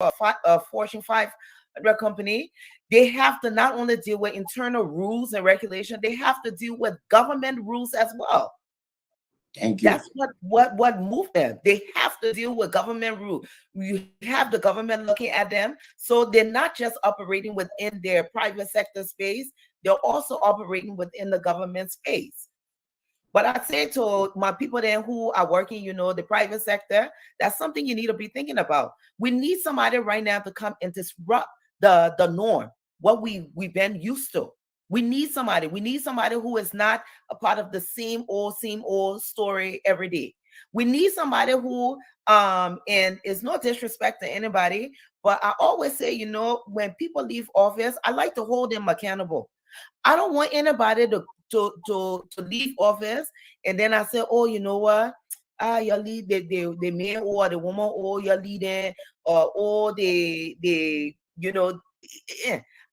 a Fortune 500 company, they have to not only deal with internal rules and regulation, they have to deal with government rules as well. Thank you. That's what moved them. They have to deal with government rule. You have the government looking at them, so they're not just operating within their private sector space, they're also operating within the government space. But I say to my people there who are working, the private sector, that's something you need to be thinking about. We need somebody right now to come and disrupt the norm, what we've been used to. We need somebody. We need somebody who is not a part of the same old story every day. We need somebody who, and it's no disrespect to anybody, but I always say, when people leave office, I like to hold them accountable. I don't want anybody to leave office and then I say, oh, you know what? Your lead the man or the woman or you're leading or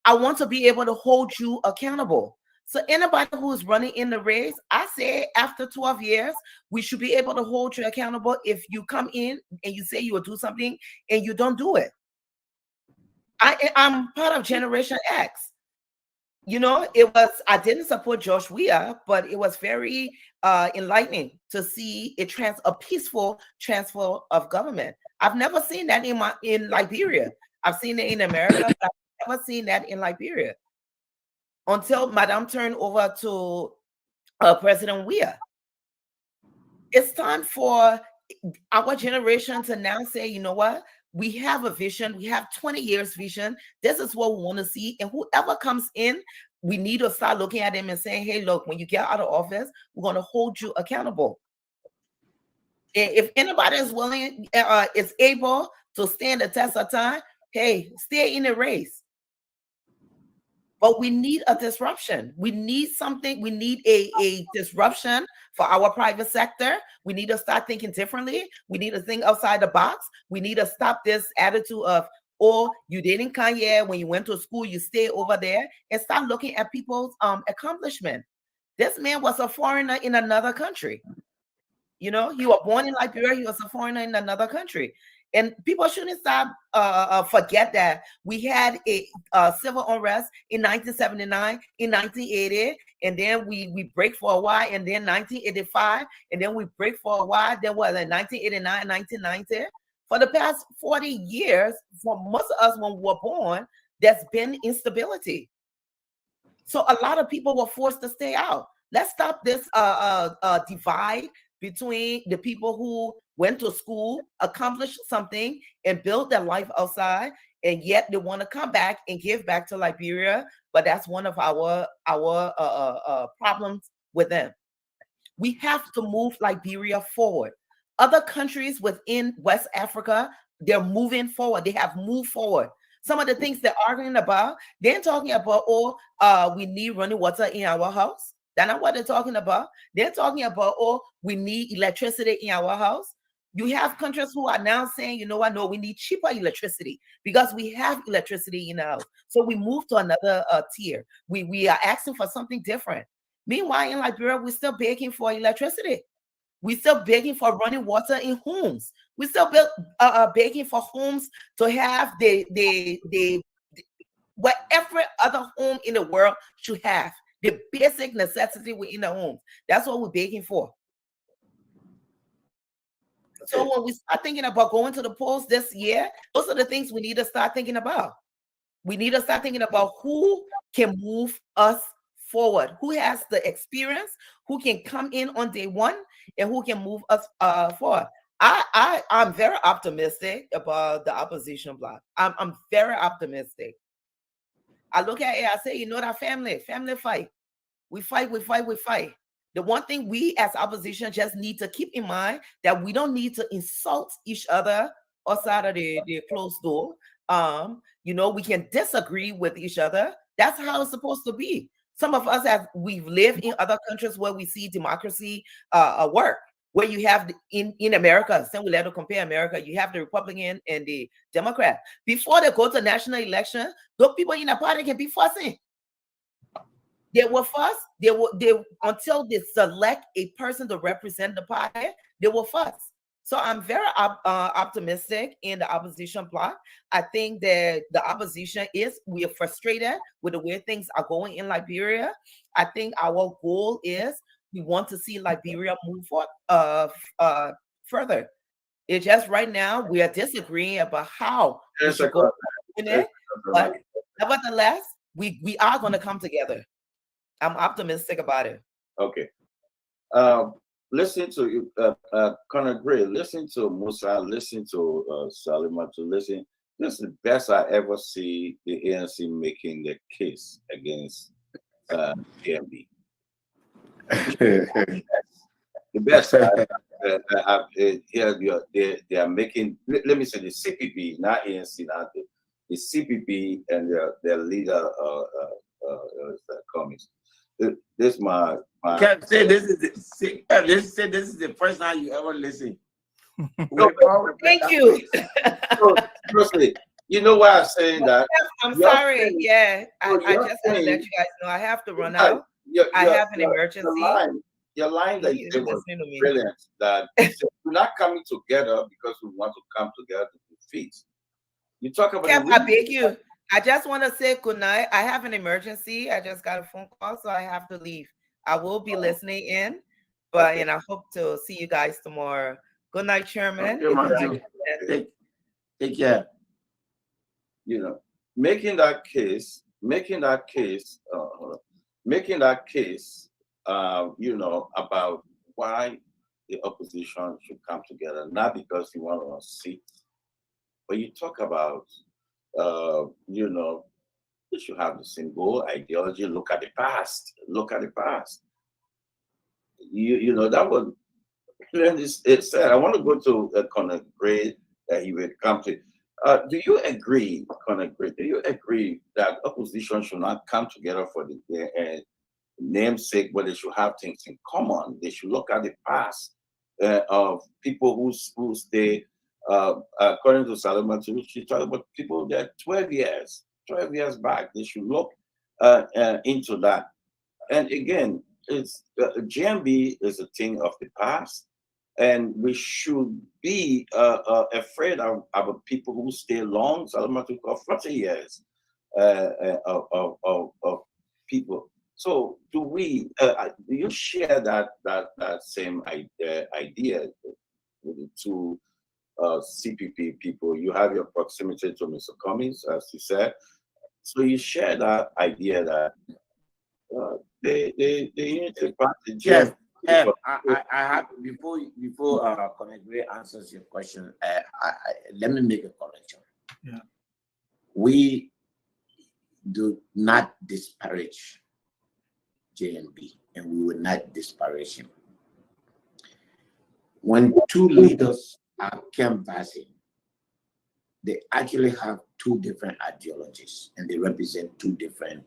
I want to be able to hold you accountable. So anybody who is running in the race, I say after 12 years, we should be able to hold you accountable if you come in and you say you will do something and you don't do it. I'm part of Generation X. I didn't support Josh Weah, but it was very enlightening to see a peaceful transfer of government. I've never seen that in Liberia. I've seen it in America, but I've never seen that in Liberia until Madame turned over to President Weah. It's time for our generation to now say, you know what? We have a vision. We have 20 years vision. This is what we want to see. And whoever comes in, we need to start looking at them and saying, hey, look, when you get out of office, we're going to hold you accountable. If anybody is willing, is able to stand the test of time, hey, stay in the race. But we need a disruption. We need something. We need a disruption for our private sector. We need to start thinking differently. We need to think outside the box. We need to stop this attitude of, oh, you didn't come here when you went to school, you stay over there, and start looking at people's accomplishment. This man was a foreigner in another country. He was born in Liberia. He was a foreigner in another country. And people shouldn't stop forget that we had a civil unrest in 1979, in 1980, and then we break for a while, and then 1985, and then we break for a while. Then was in 1989, 1990. For the past 40 years, for most of us when we were born, there's been instability. So a lot of people were forced to stay out. Let's stop this divide between the people who went to school, accomplished something, and built their life outside, and yet they want to come back and give back to Liberia. But that's one of our problems with them. We have to move Liberia forward. Other countries within West Africa, they're moving forward. They have moved forward. Some of the things they're arguing about, they're talking about, we need running water in our house. That's not what they're talking about. They're talking about, we need electricity in our house. You have countries who are now saying, you know what, no, we need cheaper electricity because we have electricity in the house. So we move to another tier. We are asking for something different. Meanwhile, in Liberia, we're still begging for electricity. We're still begging for running water in homes. We're still begging for homes to have what every other home in the world should have. The basic necessity within the homes. That's what we're begging for. So when we start thinking about going to the polls this year, those are the things we need to start thinking about. We need to start thinking about who can move us forward, who has the experience, who can come in on day one, and who can move us forward. I'm very optimistic about the opposition bloc. I'm very optimistic. I look at it, I say, that family fight. We fight. The one thing we as opposition just need to keep in mind that we don't need to insult each other outside of the closed door. We can disagree with each other. That's how it's supposed to be. Some of us we've lived in other countries where we see democracy work. Where you have in America, then we let to compare America, you have the Republican and the Democrat. Before they go to national election, those people in the party can be fussing. They will fuss. They until they select a person to represent the party, they will fuss. So I'm very optimistic in the opposition bloc. I think that the opposition we are frustrated with the way things are going in Liberia. I think our goal is we want to see Liberia move forward, further. It's just right now we are disagreeing about how we should go in it, but nevertheless, we are going to come together. I'm optimistic about it. Okay. Listen to you, Conor Gray. Listen to Musa. Listen to Salima. To listen. This is the best I ever see the ANC making the case against GMB. The best. Here they are making. Let me say the CPP, not ANC, not the CPP and their leader, Cummings. This my. Kev say this is the first time you ever listen. No, thank you. Seriously, you know why I'm saying that? I'm sorry. Yeah, I just want to let you guys know I have to run out. I have an emergency. Your line that you said was brilliant. That we're not coming together because we want to come together to defeat. You talk about. Kev, I beg you. I just want to say good night. I have an emergency. I just got a phone call, so I have to leave. I will be listening in, but and I hope to see you guys tomorrow. Good night, Chairman. Take care. You know, making that case, you know, about why the opposition should come together, not because you want to sit, but you talk about, you know, you should have the same goal, ideology. Look at the past. You know, that was, it said, I want to go to Conor Gray that he will come to. Do you agree, Conor Gray, that opposition should not come together for the namesake, but they should have things in common? They should look at the past of people who stay, according to Salima, she talked about people that 12 years back. They should look into that. And again, it's GMB is a thing of the past, and we should be afraid of people who stay long. Salima took 40 years of people. So do you share that same idea with the two CPP people? You have your proximity to Mr. Cummings, as you said. So you share that idea that they unity party. Yes. I have before Conor Gray answers your question. Let me make a correction. Yeah. We do not disparage JNB, and we will not disparage him. When two leaders are canvassing, they actually have two different ideologies, and they represent two different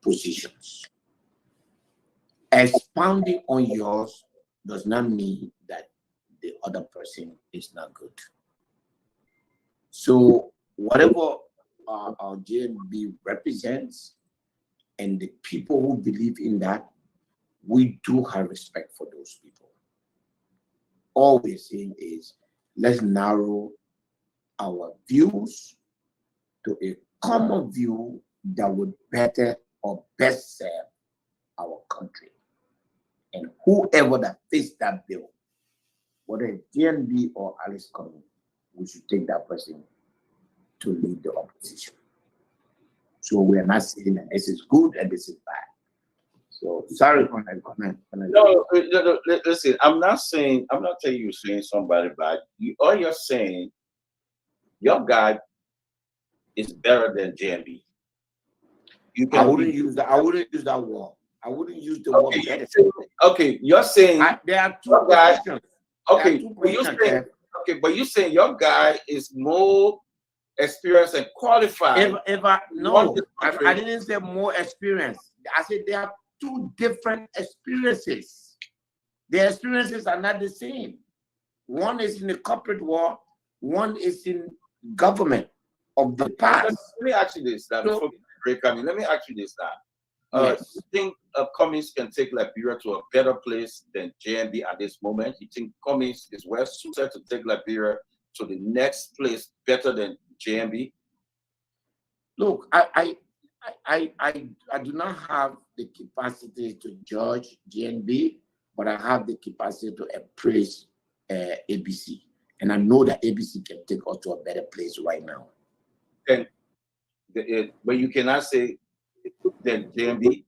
positions. Expounding on yours does not mean that the other person is not good. So whatever our JNB represents, and the people who believe in that, we do have respect for those people. All we're saying is, let's narrow our views to a common view that would better or best serve our country. And whoever that fits that bill, whether it's DNB or Alice Cummings, we should take that person to lead the opposition. So we are not saying that this is good and this is bad. So sorry for that comment. No, listen, I'm not telling you you're saying somebody bad. All you're saying, your guy is better than JNB. I wouldn't use that word. I wouldn't use the word better. Okay, you're saying there are two questions. Okay, but you're saying your guy is more experienced and qualified. I didn't say more experience. I said there are two different experiences. Their experiences are not the same. One is in the corporate world, one is in government of the past. Let me ask you this. Let me ask you this now. Yes. You think Cummings can take Liberia to a better place than JMB at this moment? You think Cummings is well suited to take Liberia to the next place better than JMB? Look, I do not have the capacity to judge GNB, but I have the capacity to appraise ABC. And I know that ABC can take us to a better place right now. Then, but you cannot say then JMB.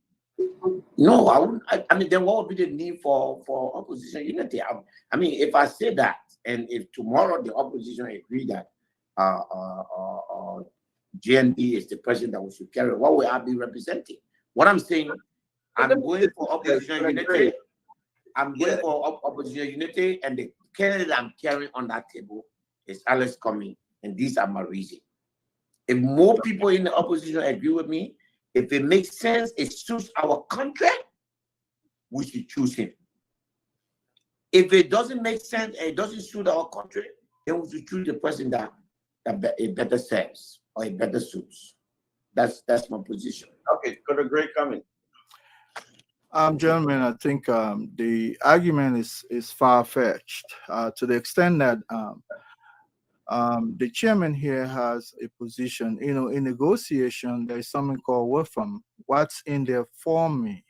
No, I wouldn't. I mean, then what would be the need for opposition unity? I mean, if I say that, and if tomorrow the opposition agree that GNB is the person that we should carry, what will I be representing? What I'm saying, I'm going for opposition unity. I'm going for opposition unity, and the candidate I'm carrying on that table is Alex Cummings, and these are my reasons. If more people in the opposition agree with me, if it makes sense, it suits our country, we should choose him. If it doesn't make sense and it doesn't suit our country, then we should choose the person that it better serves or it better suits. That's my position. Okay, got a great comment. Gentlemen, I think the argument is far-fetched to the extent that the chairman here has a position. You know, in negotiation, there is something called "work from what's in there for me."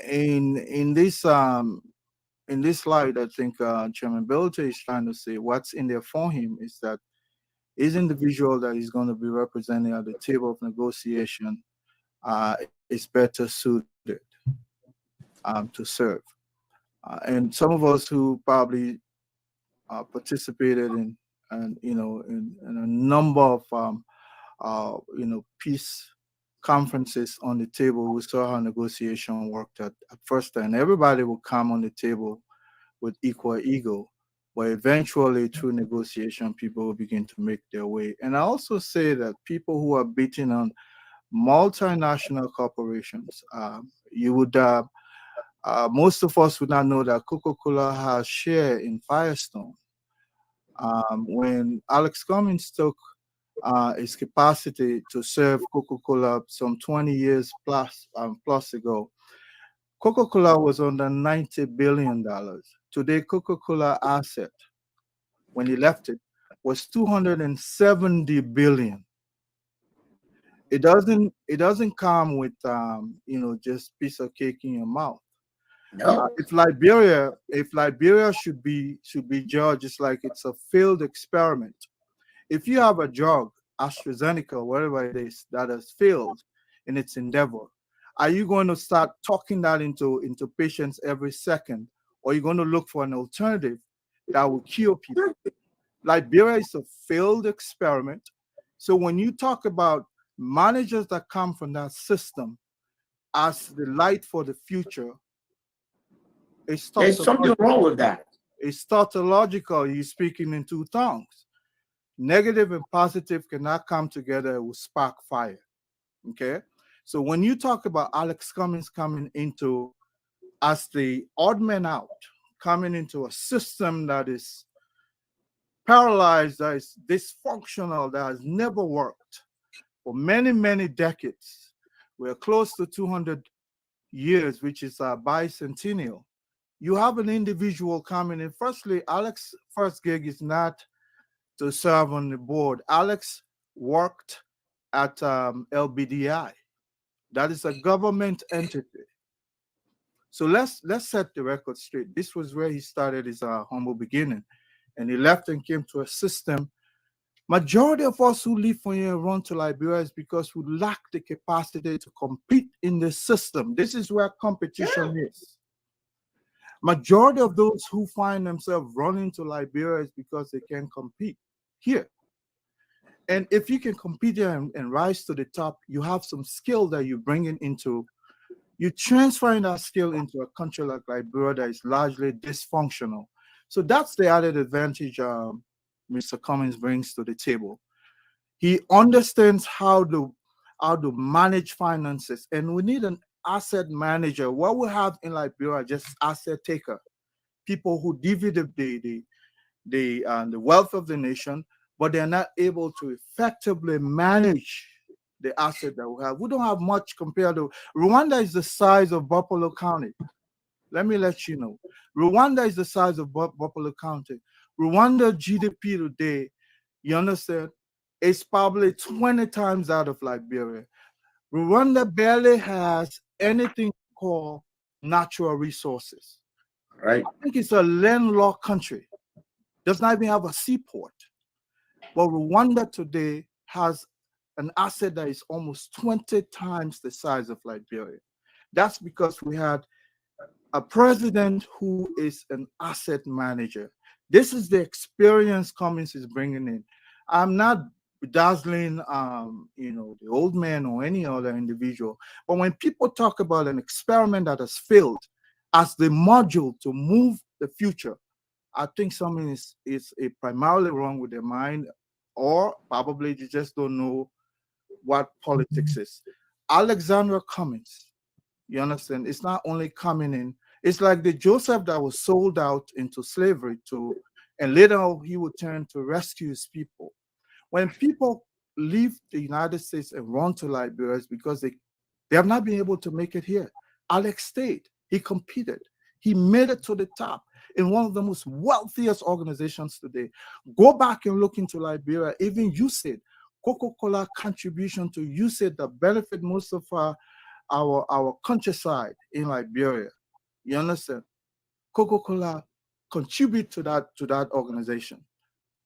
In this light, I think Chairman Belter is trying to say what's in there for him is that his individual that is going to be representing at the table of negotiation is better suited to serve. And some of us who probably participated in a number of peace conferences on the table, we saw how negotiation worked at first, and everybody would come on the table with equal ego, but eventually through negotiation people will begin to make their way. And I also say that people who are beating on multinational corporations, you would most of us would not know that Coca-Cola has share in Firestone. When Alex Cummings took his capacity to serve Coca-Cola some 20 years plus ago, Coca-Cola was under $90 billion. Today, Coca-Cola asset, when he left it, was $270 billion. It doesn't come with just piece of cake in your mouth. No. If Liberia should be judged, it's like it's a failed experiment. If you have a drug, AstraZeneca, whatever it is, that has failed in its endeavor, are you going to start talking that into patients every second, or are you going to look for an alternative that will cure people? Liberia is a failed experiment. So when you talk about managers that come from that system as the light for the future, There's something wrong with that. It's tautological. You're speaking in two tongues. Negative and positive cannot come together. It will spark fire. Okay? So when you talk about Alex Cummings coming into as the odd man out, coming into a system that is paralyzed, that is dysfunctional, that has never worked for many, many decades. We're close to 200 years, which is a bicentennial. You have an individual coming in. Firstly, Alex's first gig is not to serve on the board. Alex worked at LBDI. That is a government entity. So let's set the record straight. This was where he started his humble beginning, and he left and came to a system. Majority of us who leave from here and run to Liberia is because we lack the capacity to compete in the system. This is where competition is. Majority of those who find themselves running to Liberia is because they can compete here. And if you can compete here and rise to the top, you have some skill that you bring into, you transferring that skill into a country like Liberia that is largely dysfunctional. So that's the added advantage Mr. Cummings brings to the table. He understands how to manage finances, and we need an asset manager. What we have in Liberia, just asset taker, people who divvy the wealth of the nation, but they're not able to effectively manage the asset that we have. We don't have much compared to Rwanda is the size of Buffalo County. Let me let you know. Rwanda is the size of Buffalo County. Rwanda GDP today, you understand, is probably 20 times that of Liberia. Rwanda barely has anything called natural resources. Right. I think it's a landlocked country. Does not even have a seaport. But Rwanda today has an asset that is almost 20 times the size of Liberia. That's because we had a president who is an asset manager. This is the experience Cummings is bringing in. I'm not dazzling, the old man or any other individual. But when people talk about an experiment that has failed as the module to move the future, I think something is primarily wrong with their mind, or probably they just don't know what politics is. Alexandra Cummings, you understand, it's not only coming in, it's like the Joseph that was sold out into slavery and later he would turn to rescue his people. When people leave the United States and run to Liberia, it's because they have not been able to make it here. Alex stayed. He competed. He made it to the top in one of the most wealthiest organizations today. Go back and look into Liberia. Even USAID, Coca-Cola contribution to USAID that benefit most of our countryside in Liberia. You understand? Coca-Cola contribute to that organization.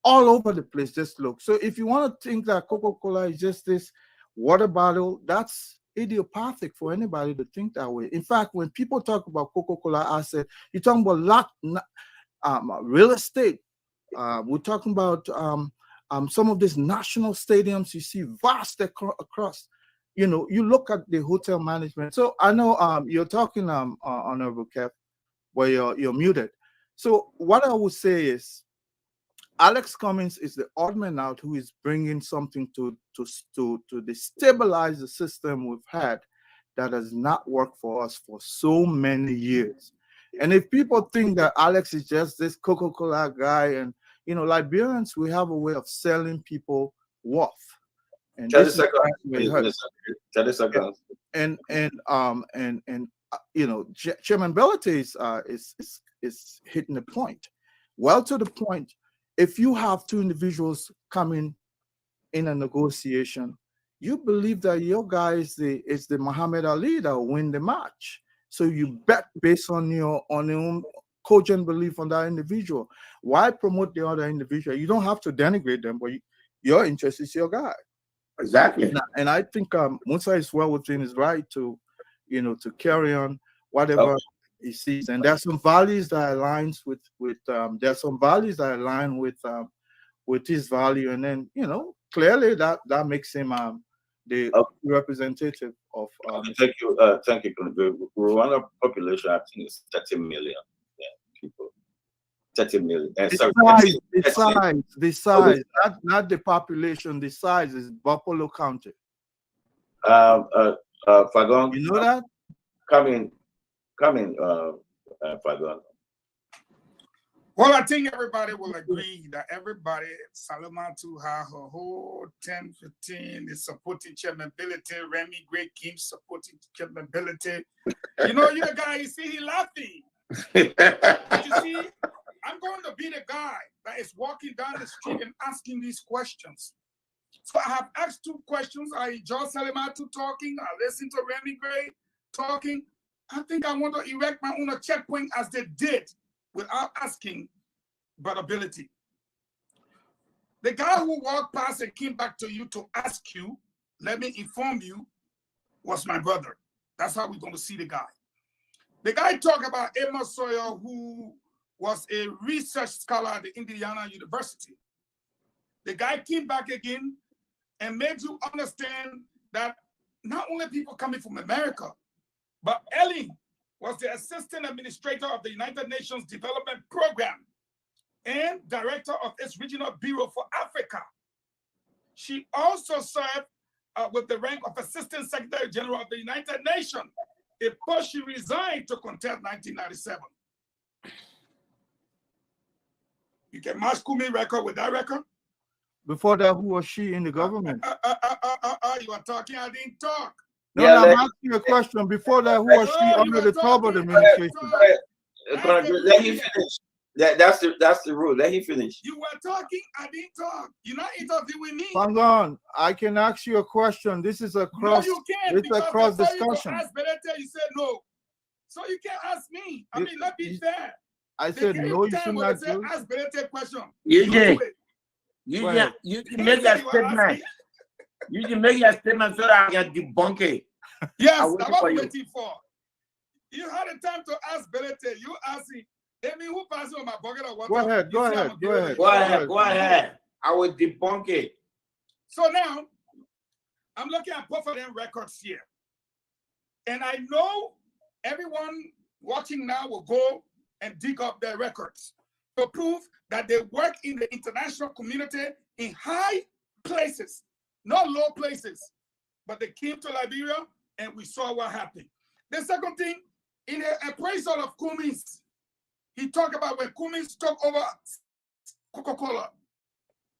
All over the place, just look. So if you want to think that Coca-Cola is just this water bottle, that's idiopathic for anybody to think that way. In fact, when people talk about Coca-Cola asset, you're talking about real estate. We're talking about some of these national stadiums you see vast across. You look at the hotel management. So I know you're talking, Honorable Kev, where you're muted. So what I would say is, Alex Cummings is the odd man out who is bringing something to destabilize the system we've had that has not worked for us for so many years. And if people think that Alex is just this Coca-Cola guy, and Liberians, we have a way of selling people worth. And 30 this seconds. 30 seconds. And Chairman Bellate is hitting the point. Well, to the point. If you have two individuals coming in a negotiation, you believe that your guy is the Muhammad Ali that will win the match. So you bet based on your own cogent belief on that individual. Why promote the other individual? You don't have to denigrate them, but your interest is your guy. Exactly. And I think Musa is well within his right to carry on whatever. Okay. He sees, and there's some values that aligns with there's some values that align with his value, and then clearly that makes him the representative of. Thank you. The Rwanda population, I think, is 30 million people. 30 million. The size, not the population. The size is Buffalo County. Fagon, you know that? Coming, Fagon. Well, I think everybody will agree that Salamatu have her whole 10, 15 is supporting Chairman Bellate, Remy Great King supporting Chairman Bellate. You the guy, you see, he laughing. But you see, I'm going to be the guy that is walking down the street and asking these questions. So I have asked 2 questions. I enjoy Salamatu talking. I listen to Remy Gray talking. I think I want to erect my own checkpoint as they did without asking but ability. The guy who walked past and came back to you to ask you, let me inform you, was my brother. That's how we're going to see the guy. The guy talked about Amos Sawyer, who was a research scholar at the Indiana University. The guy came back again and made you understand that not only people coming from America, but Ellie was the assistant administrator of the United Nations Development Program and director of its regional bureau for Africa. She also served with the rank of assistant secretary general of the United Nations, a post she resigned to contest 1997. You can match Kumi record with that record? Before that, who was she in the government? Nimba, you were talking, I didn't talk. No, Yeah, no, let- I'm asking you a question. Before that, who was she No, you under were the Talbot talking, administration? Let him finish. That's the rule. Let him finish. You were talking, I didn't talk. You're not interviewing with me. Hang on. I can ask you a question. This is a No, cross. you can't, It's a because cross before you go discussion. ask Belete, you said no. So you can't ask me. I mean, let's be fair. I They said gave no. You time should when not they say do. ask Belete a question. You do did. it. You Go can ahead. you can He make said that you were statement. asking. You can make that statement so that I can debunk it. Yes, I'm that's waiting what for I'm you. waiting for. You had a time to ask Belete. You asking. I mean, who passes on my bucket of water? Go ahead. You Go see ahead. I'm Go giving ahead. it. Go ahead. Go ahead. I will debunk it. So now, I'm looking at both of them records here. And I know everyone watching now will go and dig up their records to prove that they work in the international community in high places, not low places. But they came to Liberia and we saw what happened. The second thing, in a appraisal of Cummins, he talked about when Cummins took over Coca-Cola,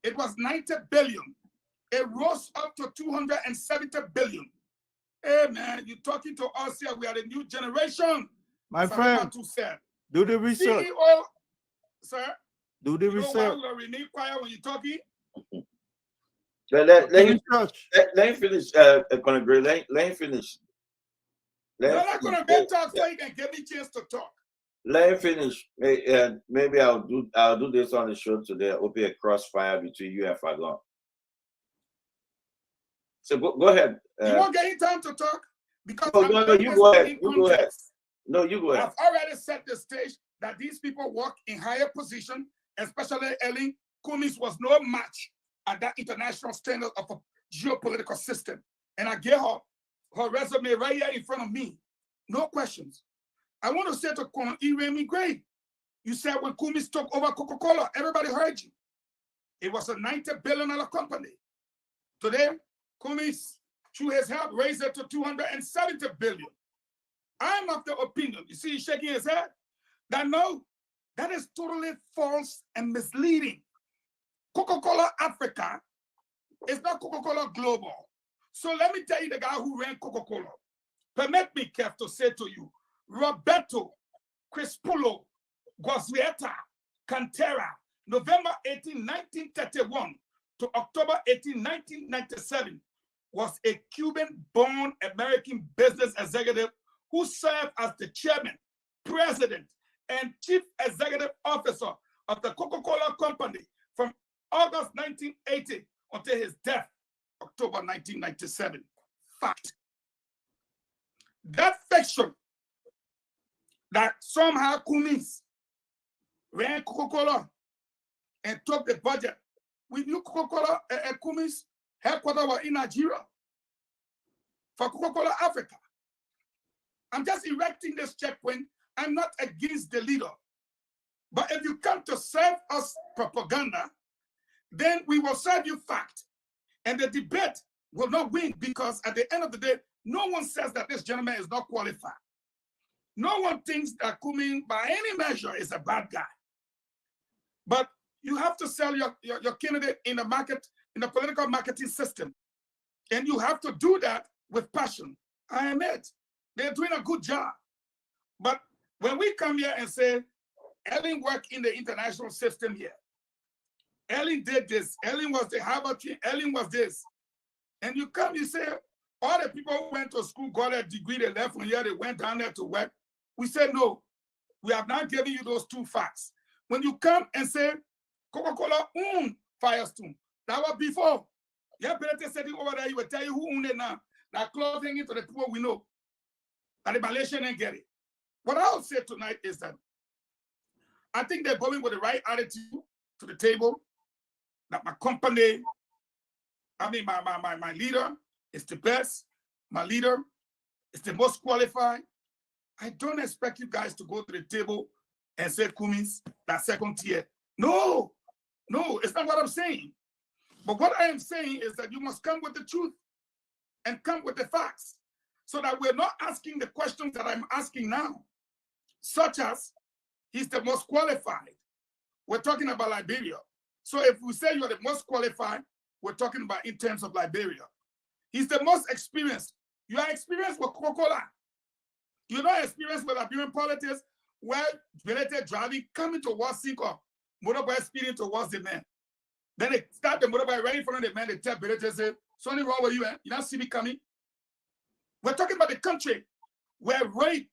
it was 90 billion. It rose up to 270 billion. Hey man, you're talking to us here. We are the new generation. My friend, said. do the research. CEO, sir. Do the You know why research. we are remain quiet when you're talking? Let him Research. let him finish. Conor Gray, let him finish. You're Let him not gonna finish. get talk so you can give me a chance to talk. Let him finish. Maybe I'll do this on the show today. It'll be a crossfire between you and Fagon. So go ahead. You won't get any time to talk because No, I'm no, putting you this go ahead. in You go ahead. context. No, you go ahead. I've already set the stage that these people work in higher position, especially Ellen Cummins was no match at that international standard of a geopolitical system. And I get her resume right here in front of me. No questions. I want to say to Colonel Iremi Gray, you said when Cummins took over Coca-Cola, everybody heard you. It was a $90 billion company. Today, Cummins, through his help, raised it to $270 billion. I'm of the opinion, you see he's shaking his head, that no, that is totally false and misleading. Coca-Cola Africa is not Coca-Cola Global. So let me tell you the guy who ran Coca-Cola. Permit me, Kev, to say to you, Roberto Crispulo Guazueta Cantera, November 18, 1931 to October 18, 1997, was a Cuban-born American business executive who served as the chairman, president, and chief executive officer of the Coca-Cola Company from August 1980 until his death, October 1997. Fact. That fiction that somehow Cummins ran Coca-Cola and took the budget. We knew Coca-Cola and Cummins headquarters were in Nigeria for Coca-Cola Africa. I'm just erecting this checkpoint. I'm not against the leader. But if you come to serve us propaganda, then we will serve you fact. And the debate will not win because at the end of the day, no one says that this gentleman is not qualified. No one thinks that Cummins, by any measure, is a bad guy. But you have to sell your candidate in the market, in the political marketing system. And you have to do that with passion. I admit, they're doing a good job. But when we come here and say, Ellen worked in the international system here, Ellen did this, Ellen was the Harvard team, Ellen was this. And you come, you say, all the people who went to school, got a degree, they left from here, they went down there to work. We said, no, we have not given you those two facts. When you come and say, Coca-Cola owned Firestone, that was before. Yeah, better sitting over there, he will tell you who owned it now. That cloth hanging to the people we know. And the Malaysian didn't get it. What I'll say tonight is that I think they're going with the right attitude to the table. That my company, I mean, my leader is the best. My leader is the most qualified. I don't expect you guys to go to the table and say, Cummins, that second tier. No, it's not what I'm saying. But what I am saying is that you must come with the truth and come with the facts so that we're not asking the questions that I'm asking now, such as he's the most qualified. We're talking about Liberia. So if we say you're the most qualified, we're talking about in terms of Liberia. He's the most experienced. You are experienced with Coca-Cola. You're not experienced with Liberian politics where related driving coming towards Cinco, motorbike speeding towards the man. Then they start the motorbike right in front of the man. They tell Belete, say, something wrong with you, man. You don't see me coming. We're talking about the country where rape,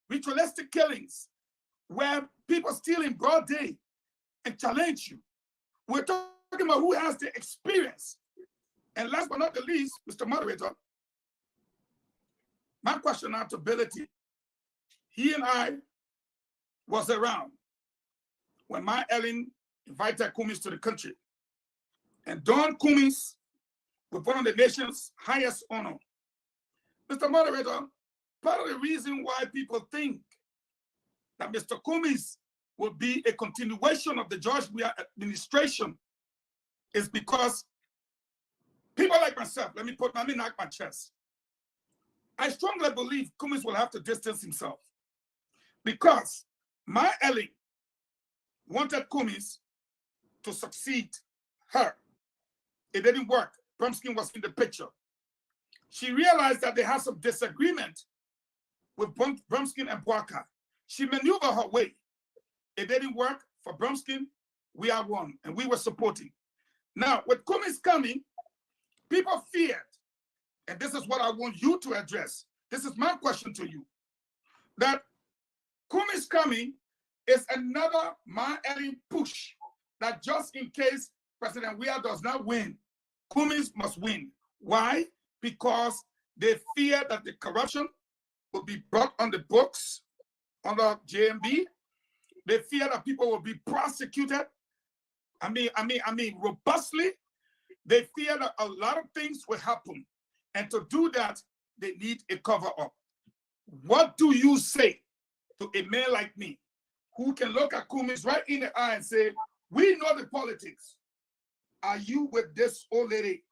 ritualistic killings, where people steal in broad day and challenge you. We're talking about who has the experience. And last but not the least, Mr. Moderator, my question now to Belete. He and I was around when my Ellen invited Cummings to the country. And Don Cummings was one of the nation's highest honor. Mr. Moderator, part of the reason why people think that Mr. Cummings will be a continuation of the George Weah administration is because people like myself, let me knock my chest. I strongly believe Cummings will have to distance himself because my Ellie wanted Cummings to succeed her. It didn't work. Brumskin was in the picture. She realized that they had some disagreement with Brumskin and Bwaka. She maneuvered her way. It didn't work for Brumskin. We are one, and we were supporting. Now, with Cummings coming, people feared, and this is what I want you to address. This is my question to you, that Cummings coming is another my-elling push that just in case President Weah does not win, Cummings must win. Why? Because they fear that the corruption will be brought on the books under JMB. They fear that people will be prosecuted. Robustly. They fear that a lot of things will happen. And to do that, they need a cover-up. What do you say to a man like me who can look at Cummings right in the eye and say, we know the politics. Are you with this old lady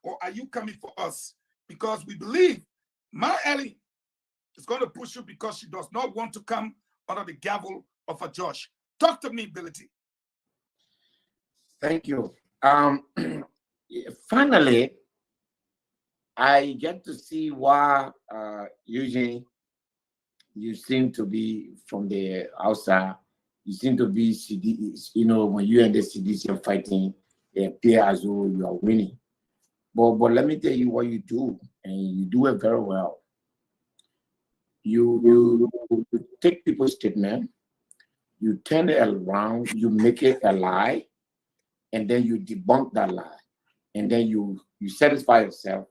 or are you coming for us? Because we believe my Ellie is going to push you because she does not want to come under the gavel of a judge. Talk to me, Belete. Thank you. Finally, I get to see why usually you seem to be from the outside. You seem to be CD, when you and the CDC are fighting, they appear as though you are winning. But let me tell you what you do, and you do it very well. You take people's statement, you turn it around, you make it a lie, and then you debunk that lie. And then you satisfy yourself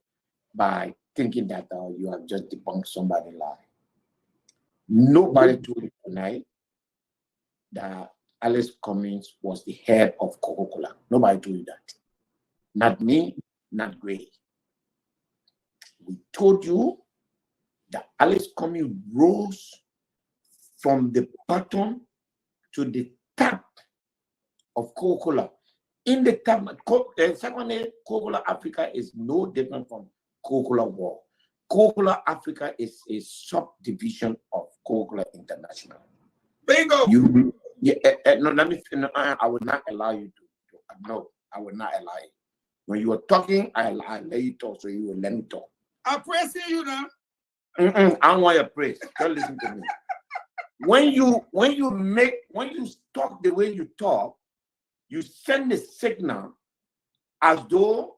by thinking that you have just debunked somebody's lie. Nobody told you tonight that Alice Cummings was the head of Coca-Cola. Nobody told you that. Not me, not Gray. We told you that Alice Cummings rose from the bottom to the top of Coca-Cola. In the top, secondly, Coca-Cola Africa is no different from Coca-Cola World. Coca-Cola Africa is a subdivision of Coca-Cola International. Bingo! I will not allow you to. No, I will not allow you. When you are talking, I let you talk, so you will let me talk. I'm praising you now. I don't want your praise. Don't listen to me. When you talk the way you talk, you send a signal as though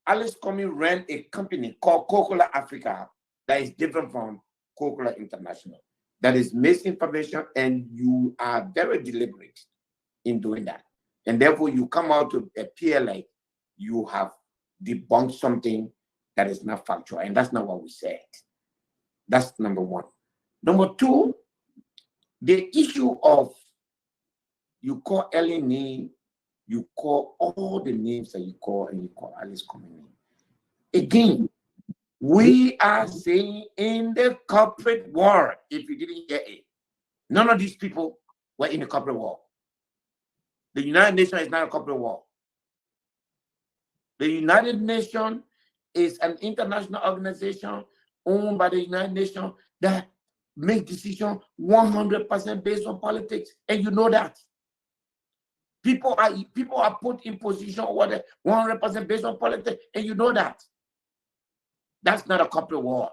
Alice Cummings ran a company called Coca-Cola Africa that is different from Coca-Cola International. That is misinformation, and you are very deliberate in doing that. And therefore, you come out to appear like you have debunked something that is not factual, and that's not what we said. That's number one. Number two, the issue of you call Ellen name, you call all the names that you call, and you call Alice Cummings. Again, we are saying in the corporate world, if you didn't hear it, none of these people were in the corporate world. The United Nations is not a corporate world. The United Nations is an international organization owned by the United Nations that makes decisions 100% based on politics, and you know that. People are put in position where 100% based on politics, and you know that. That's not a corporate word.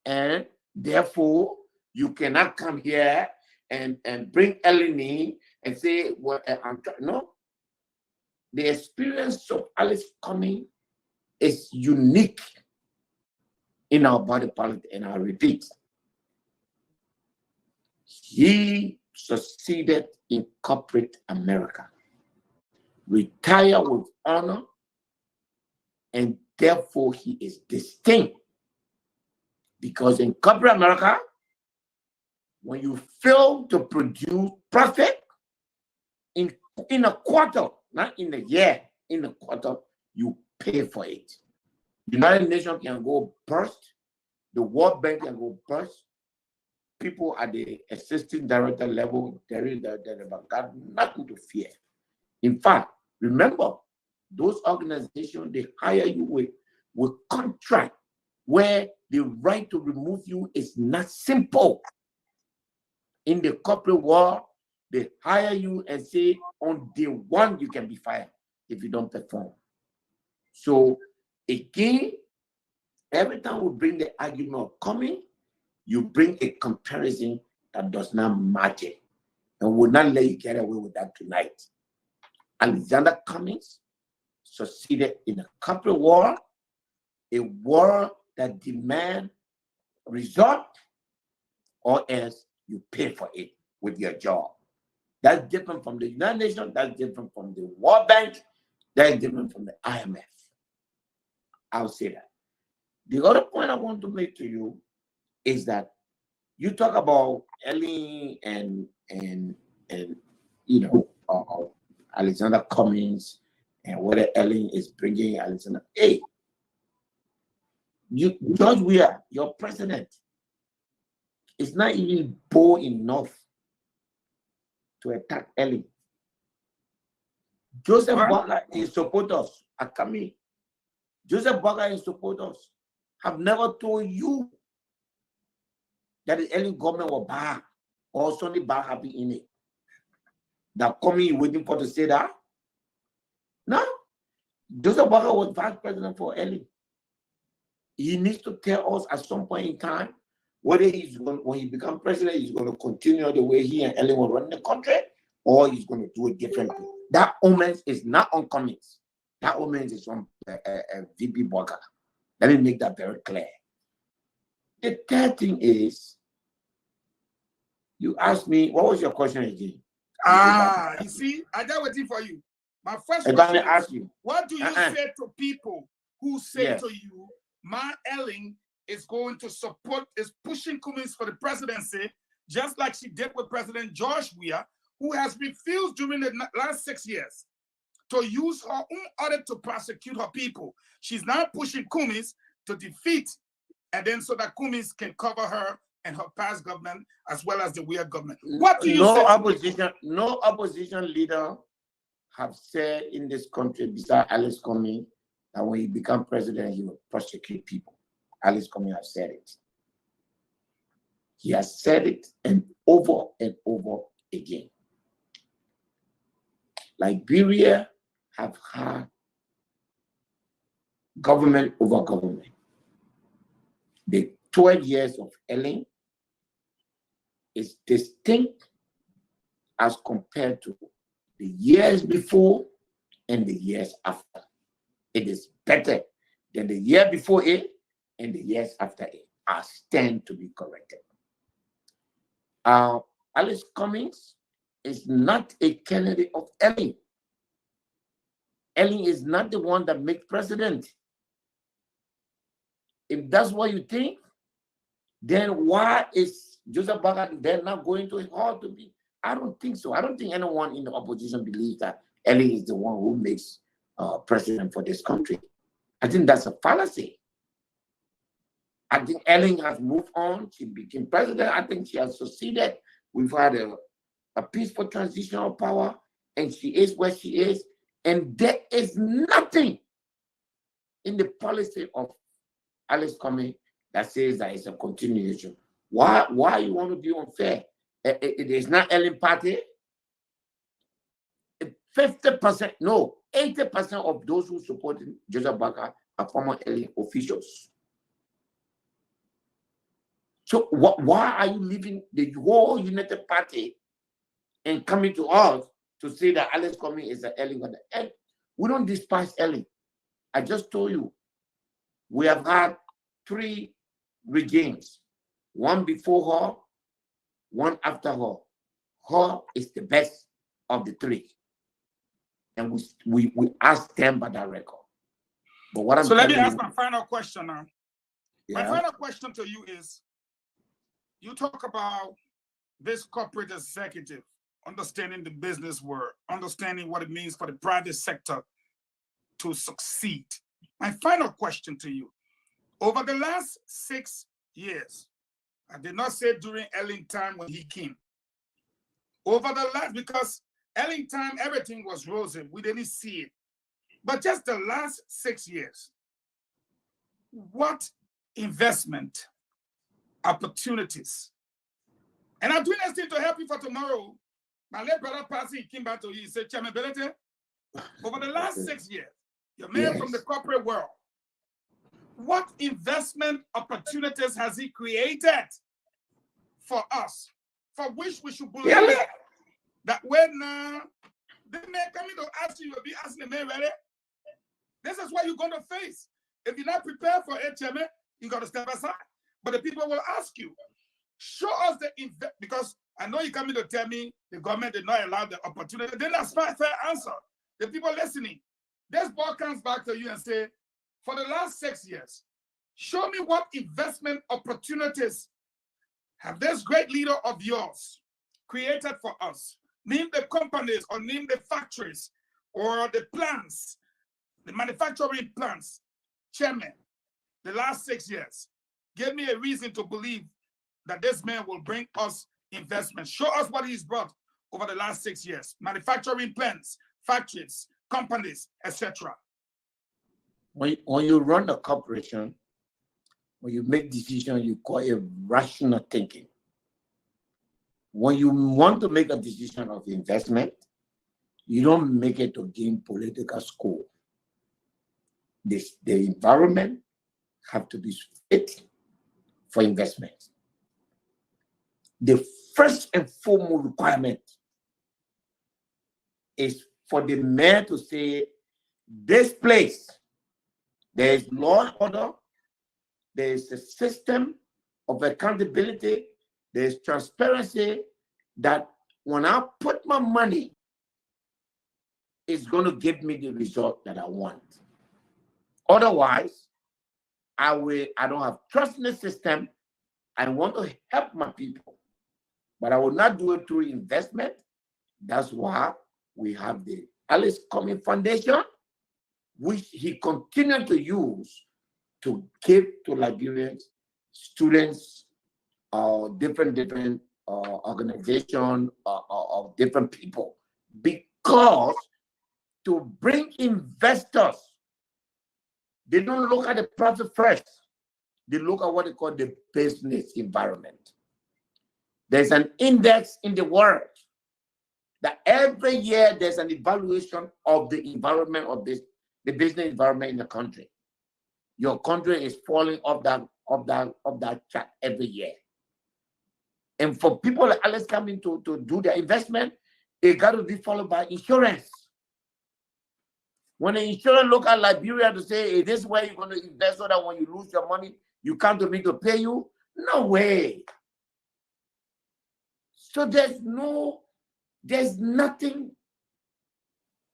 And therefore, you cannot come here and bring Ellen in and say, well, no. The experience of Alice coming is unique in our body politic, and I repeat, he succeeded in corporate America, retired with honor, and therefore he is distinct. Because in corporate America, when you fail to produce profit in a quarter, not in a year, in a quarter, you pay for it. The United Nations can go burst, the World Bank can go burst. People at the assistant director level, they got nothing to fear. In fact, remember, those organizations, they hire you with contract where the right to remove you is not simple. In the corporate world, they hire you and say on day one you can be fired if you don't perform. So again, every time we bring the argument of coming, you bring a comparison that does not match it. And we'll not let you get away with that tonight. Alexander Cummings succeeded in a corporate war, a war that demands result, or else you pay for it with your job. That's different from the United Nations, that's different from the World Bank, that's different from the IMF. I'll say that. The other point I want to make to you is that you talk about Ellen and Alexander Cummings and whether Ellen is bringing Alexander. Hey, George Weah, your president, is not even bold enough to attack Ellen. Joseph Boga and his supporters are coming. Joseph Boga and his supporters have never told you that the Ellen government was bad or something bad happened in it. That coming waiting for to say that? No. Joseph Boga was vice president for Ellen. He needs to tell us at some point in time whether he's going, when he becomes president, he's going to continue the way he and Ellen were running the country, or he's going to do it differently. That omen is not on Cummings. That omen is on VP Boga. Let me make that very clear. The third thing is, you asked me, what was your question again? You see, I got waiting for you. My first I'm question going to ask is, you. what do you say to people who say to you, Ma Ellen is going to support, is pushing Cummings for the presidency, just like she did with President George Weah, who has refused during the last 6 years to use her own audit to prosecute her people. She's now pushing Cummings to defeat, and then so that Cummings can cover her and her past government as well as the Weah government. What do you say? No opposition leader have said in this country besides Alice Cummings that when he become president, he will prosecute people. Alice Cummings has said it. He has said it and over again. Liberia have had government over government. The 12 years of Ellen is distinct as compared to the years before and the years after. It is better than the year before it and the years after it. I stand to be corrected. Alice Cummings is not a candidate of Ellen. Ellen is not the one that makes president. If that's what you think, then why is Joseph Boga then not going to hard to be? I don't think so. I don't think anyone in the opposition believes that Ellen is the one who makes president for this country. I think that's a fallacy. I think Ellen has moved on. She became president. I think she has succeeded. We've had a peaceful transition of power, and she is where she is. And there is nothing in the policy of Alice Cummings that says that it's a continuation. Why you want to be unfair? It is not Ellen party. 50%, no, 80% of those who supported Joseph Baka are former LA officials. So why are you leaving the whole United Party and coming to us to say that Alex Comey is an LA? And we don't despise LA. I just told you, we have had 3 regimes, one before her, one after her. Her is the best of the 3. And we ask them by that record. But what I'm so let me telling ask my final question now. My final question to you is, you talk about this corporate executive understanding the business world, understanding what it means for the private sector to succeed. My final question to you, over the last 6 years, I did not say during Ellen time when he came, over the last, because Ellen time, everything was rosy, we didn't see it. But just the last 6 years, what investment opportunities? And I'm doing this thing to help you for tomorrow. My late brother Passy came back to you, he said, Chairman Bellete, over the last 6 years, you're man from the corporate world. What investment opportunities has he created for us, for which we should believe that when the man coming to ask you, you'll be asking the man, ready? This is what you're going to face. If you're not prepared for it, Chairman, you got to step aside. But the people will ask you, show us the because I know you're coming to tell me the government did not allow the opportunity. Then that's fair answer. The people listening, this ball comes back to you and say, for the last 6 years, show me what investment opportunities have this great leader of yours created for us. Name the companies or name the factories or the plants, the manufacturing plants. Chairman, the last 6 years, give me a reason to believe that this man will bring us investment. Show us what he's brought over the last 6 years. Manufacturing plants, factories, companies, etc. When you run a corporation, when you make decisions, you call it rational thinking. When you want to make a decision of investment, you don't make it to gain political score. The environment have to be fit for investment. The first and foremost requirement is for the mayor to say, this place, there is law and order, there is a system of accountability, there is transparency, that when I put my money, it's going to give me the result that I want. Otherwise, I don't have trust in the system. I want to help my people, but I will not do it through investment. That's why we have the Alice Comey Foundation, which he continued to use to give to Liberians, students, different organizations of different people, because to bring investors, they don't look at the profit first. They look at what they call the business environment. There's an index in the world that every year there's an evaluation of the environment of the business environment in the country. Your country is falling off that chart every year. And for people like Alex coming to do their investment, it got to be followed by insurance. When the insurance look at Liberia to say, hey, this is where you're going to invest so that when you lose your money, you come to me to pay you, no way. So there's nothing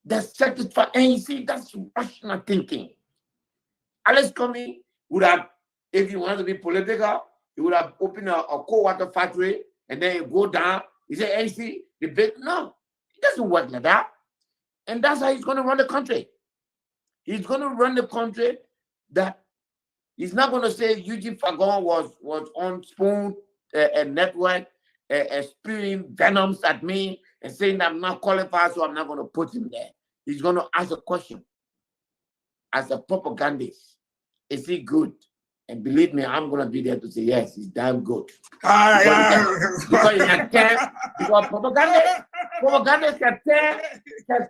that satisfies. And you see, that's rational thinking. Alex Comey would have, if he wanted to be political, he would have opened a cold water factory and then he go down. He said, hey, see, the big, no, it doesn't work like that. And that's how he's going to run the country. He's going to run the country that he's not going to say Eugene Fagon was on Spoon Network spewing venoms at me and saying that I'm not qualified, so I'm not going to put him there. He's going to ask a question as a propagandist. Is he good? And believe me, I'm going to be there to say, yes, he's damn good. Because he's not because propaganda. Propaganda can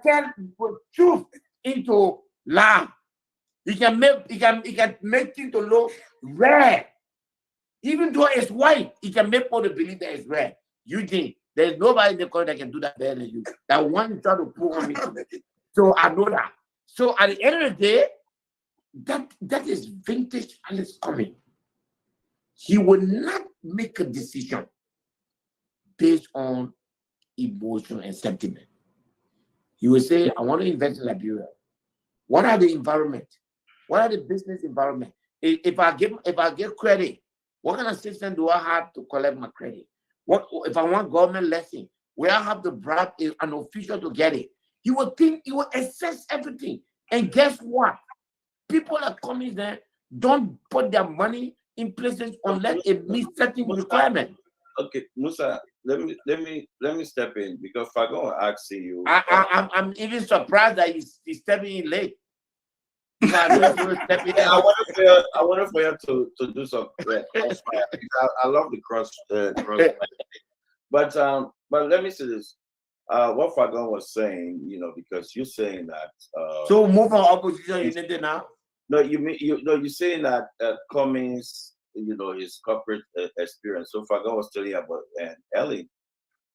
turn truth into lie. He can make things to look rare. Even though it's white, he can make people believe that it's rare. Eugene, there's nobody in the country that can do that better than you. That one try to prove on me. So I know that. So at the end of the day, that is vintage Alex Cummings. He will not make a decision based on emotion and sentiment. He will say, I want to invest in Liberia. What are the environment? What are the business environment? If I get credit, what kind of system do I have to collect my credit? What if I want government lesson? Where I have to bribe an official to get it? He will assess everything. And guess what? People are coming there, don't put their money in places unless it meets certain requirements. Okay, Musa, let me step in because if I go and ask you, I'm even surprised that he's stepping in late. I wanted for you to do some crossfire. I love the cross. But let me say this. What Fagon was saying, because you're saying that. So move on opposition unity now. No, you're saying that Cummings, his corporate experience. So Fagon was telling you about Ellen,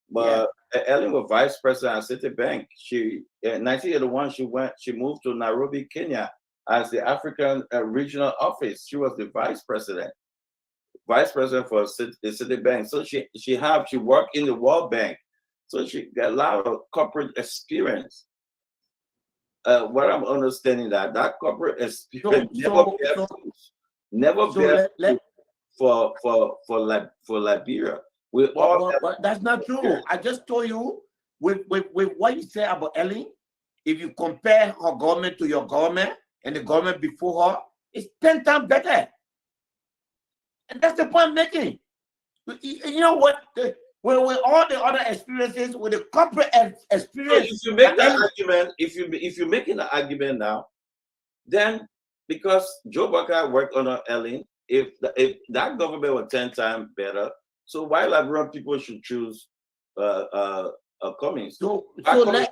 but Ellen was vice president at Citibank. She in 1981 she moved to Nairobi, Kenya, as the African regional office. She was the vice president for the Citibank. So she worked in the World Bank. So she got a lot of corporate experience. What I'm understanding that corporate experience never bears for Liberia. That's not true. I just told you with what you said about Ellen. If you compare her government to your government and the government before her, it's 10 times better. And that's the point I'm making. You know what? With all the other experiences, with the corporate experience, so if you make that argument, if you're making the argument now, then because Joe Bucker worked under Ellen, if that government was 10 times better, so why Liberian people should choose Cummings? No. Are you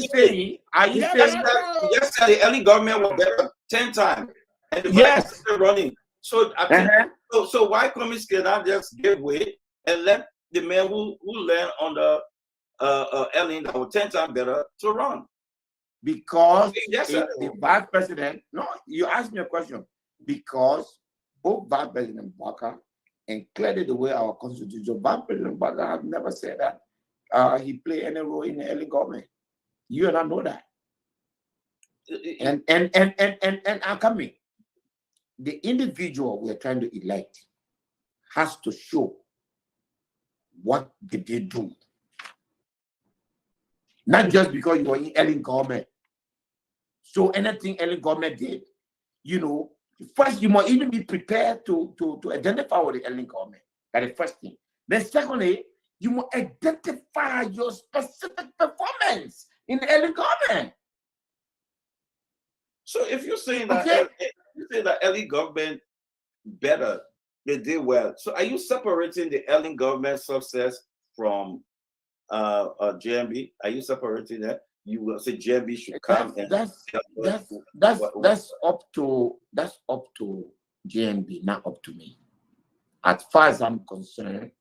saying? Yes, the Ellen government was better 10 times, and the vice is running. So so why Cummings cannot just give way and let the man who learned under Ellen that was 10 times better to run? Because the vice president, no, you asked me a question. Because both Vice President Barker and clearly the way our constitution, Vice President Barker have never said that he played any role in the early government. You and I know that. And I'm coming. The individual we're trying to elect has to show what did they do. Not just because you were in Ellen government. So anything Ellen government did, first you must even be prepared to identify with the Ellen government. That's the first thing. Then secondly, you must identify your specific performance in the Ellen government. So if you're saying that Ellen government better, they did well. So are you separating the Ellen government success from JMB? Are you separating that? You will say JMB should come that's up to JMB, not up to me. As far as I'm concerned,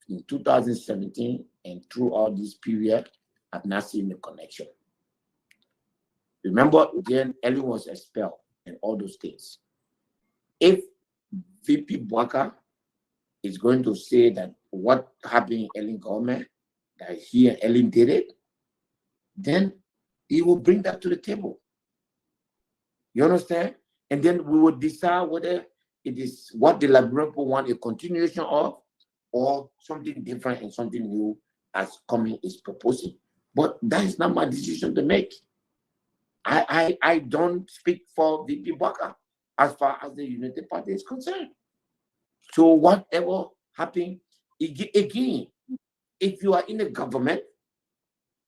in 2017 and throughout this period, I've not seen the connection. Remember, then Ellen was expelled and all those things. If VP Bwaka is going to say that what happened in Ellen government, that he and Ellen did it, then he will bring that to the table. You understand? And then we will decide whether it is what the Liberian people want, a continuation of, or something different and something new as Cummings is proposing. But that is not my decision to make. I don't speak for VP Bwaka as far as the United Party is concerned. So whatever happens, again, if you are in the government,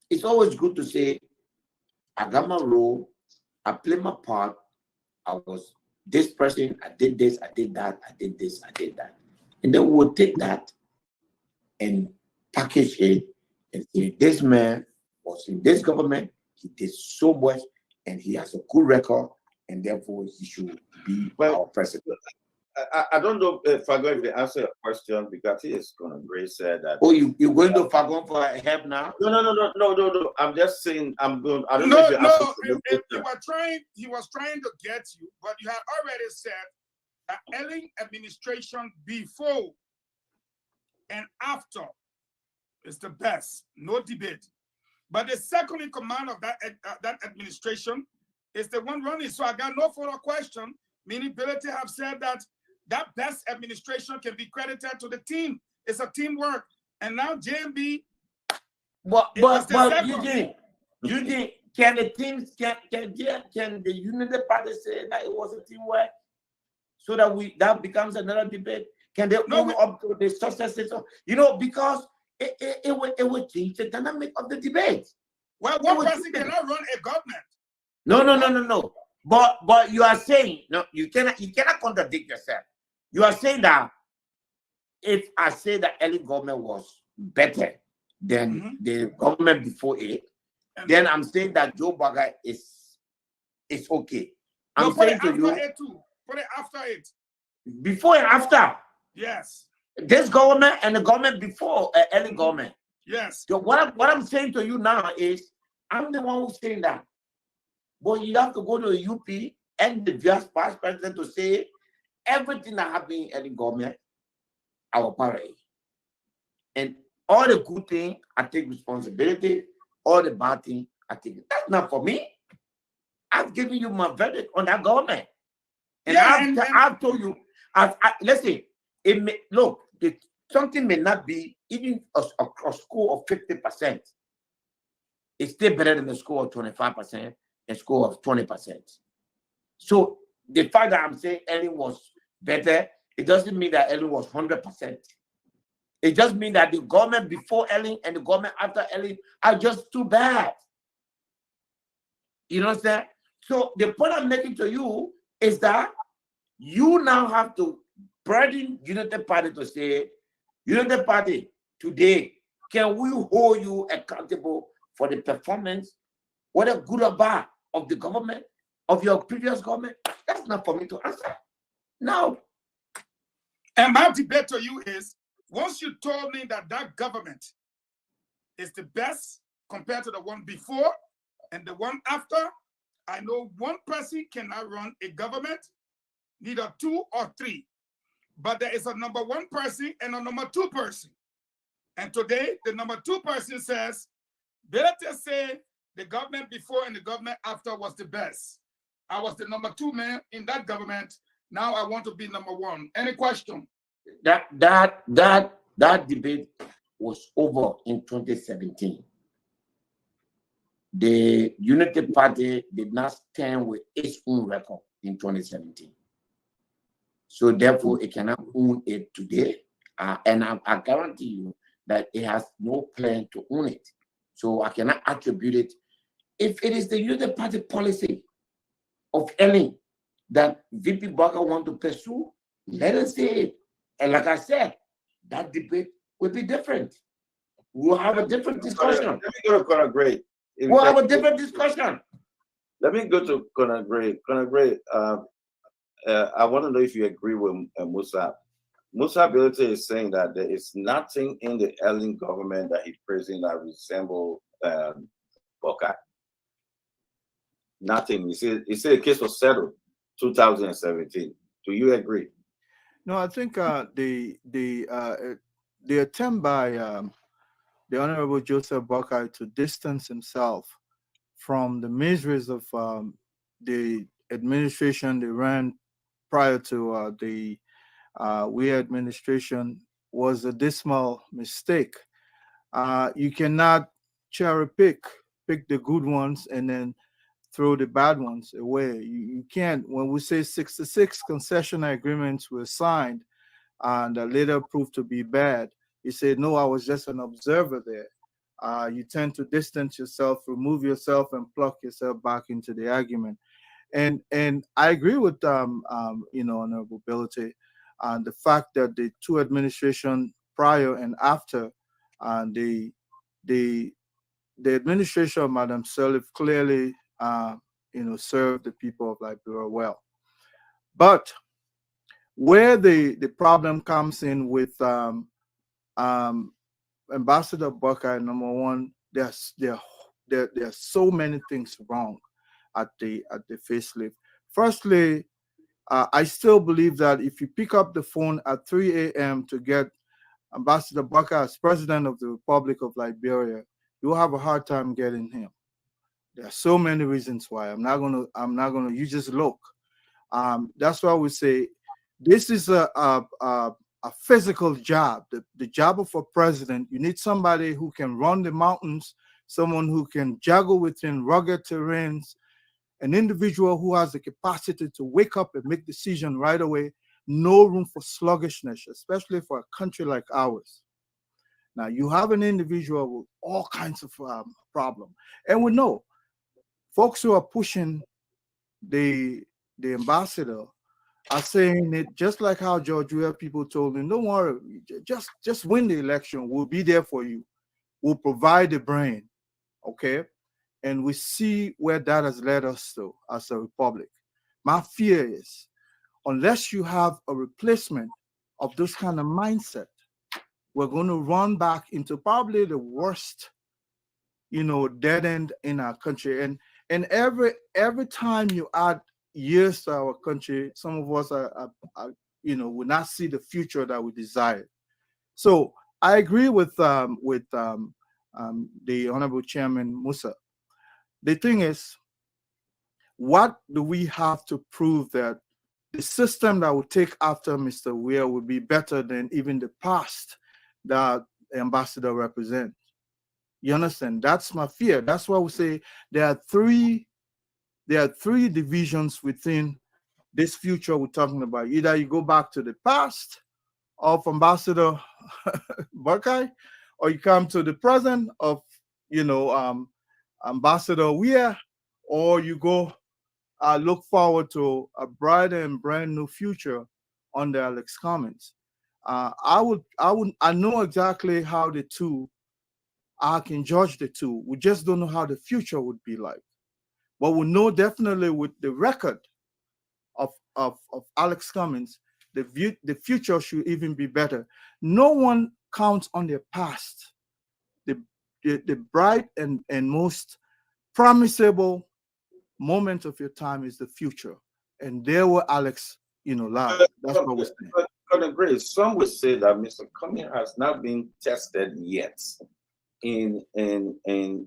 it's always good to say, I got my role, I played my part, I was this person, I did this, I did that, I did this, I did that. And then we'll take that and package it and say this man was in this government, he did so much, and he has a good record, and therefore he should be our president. I don't know if I'm going to answer your question because he is going to Gray said that. Oh, you're going to Fagon for help now? No. I'm just saying I'm going. I don't know if he was trying to get you, but you had already said that Ellen administration before and after is the best, no debate. But the second in command of that administration is the one running. So I got no further question. Meaning, Ability have said that best administration can be credited to the team. It's a teamwork. And now JMB. But you think can the teams can the Unity Party say that it was a teamwork so that becomes another debate? Can they own up to the successes? Because it would change the dynamic of the debate. Well, one person cannot run a government. No. But you are saying you cannot contradict yourself. You are saying that if I say that early government was better than the government before it, then I'm saying that Joe Bugger is okay. I'm saying to you, put it after it. Before and after. Yes. This government and the government before early government. Yes. So what I'm saying to you now is, I'm the one who's saying that. But you have to go to the UP and the vice president to say everything that happened in the government, our party. And all the good things, I take responsibility. All the bad things, I take it. That's not for me. I've given you my verdict on that government. And I've told you, let's say, something may not be even a score of 50%. It's still better than a score of 25%, a score of 20%. So the fact that I'm saying Ellen was better, it doesn't mean that Ellen was 100%. It just means that the government before Ellen and the government after Ellen are just too bad. You know what I'm saying? So the point I'm making to you is that you now have to burden United Party to say, United Party, today, can we hold you accountable for the performance, whether good or bad, of the government, of your previous government? That's not for me to answer. No. And my debate to you is, once you told me that government is the best compared to the one before and the one after, I know one person cannot run a government, neither two or three. But there is a number one person and a number two person. And today, the number two person says, better say the government before and the government after was the best. I was the number two man in that government. Now I want to be number one. Any question? That debate was over in 2017. The Unity Party did not stand with its own record in 2017. So therefore, it cannot own it today. And I guarantee you that it has no plan to own it. So I cannot attribute it. If it is the Unity Party policy of Ellen that VP Barker want to pursue, let us say it. And like I said, that debate will be different. We'll have a different discussion. Let me go to Conor Gray. We'll have a different discussion. Let me go to Conor Gray. Conor Gray, I want to know if you agree with Musa. Musa Ability is saying that there is nothing in the Ellen government that he's praising that resembles Buckeye. Nothing. He said the case was settled 2017. Do you agree? No, I think the attempt by the Honorable Joseph Buckeye to distance himself from the miseries of the administration they ran prior to the we administration was a dismal mistake. You cannot cherry pick the good ones and then throw the bad ones away. You can't. When we say 66 concessional agreements were signed and later proved to be bad, you say, no, I was just an observer there. You tend to distance yourself, remove yourself, and pluck yourself back into the argument. And I agree with Honorable Ability on the fact that the two administrations prior and after And the administration of Madam Sirleaf clearly, served the people of Liberia well. But where the problem comes in with Ambassador Buckeye, number one, there's so many things wrong at the facelift. Firstly, I still believe that if you pick up the phone at 3 a.m. to get Ambassador Buckeye as president of the Republic of Liberia, you'll have a hard time getting him. There are so many reasons why. I'm not gonna. You just look. That's why we say this is a physical job. The job of a president. You need somebody who can run the mountains, someone who can juggle within rugged terrains, an individual who has the capacity to wake up and make decisions right away. No room for sluggishness, especially for a country like ours. Now you have an individual with all kinds of problems, and we know folks who are pushing the ambassador are saying it just like how George Weah people told him, don't worry, just win the election. We'll be there for you. We'll provide the brain. Okay? And we see where that has led us to as a republic. My fear is, unless you have a replacement of this kind of mindset, we're going to run back into probably the worst, dead end in our country. And every time you add years to our country, some of us will not see the future that we desire. So I agree with the Honorable Chairman Musa. The thing is, what do we have to prove that the system that will take after Mr. Weah will be better than even the past that the ambassador represents? You understand? That's my fear. That's why we say there are three divisions within this future we're talking about. Either you go back to the past of Ambassador Buckeye, or you come to the present of Ambassador Weah, or you go look forward to a brighter and brand new future under Alex Cummings. I know exactly how the two. I can judge the two. We just don't know how the future would be like. But we know definitely with the record of Alex Cummings, the future should even be better. No one counts on their past. The bright and most promisable moment of your time is the future. And there were Alex, live. That's what we're saying. But some would say that Mr. Cummings has not been tested yet in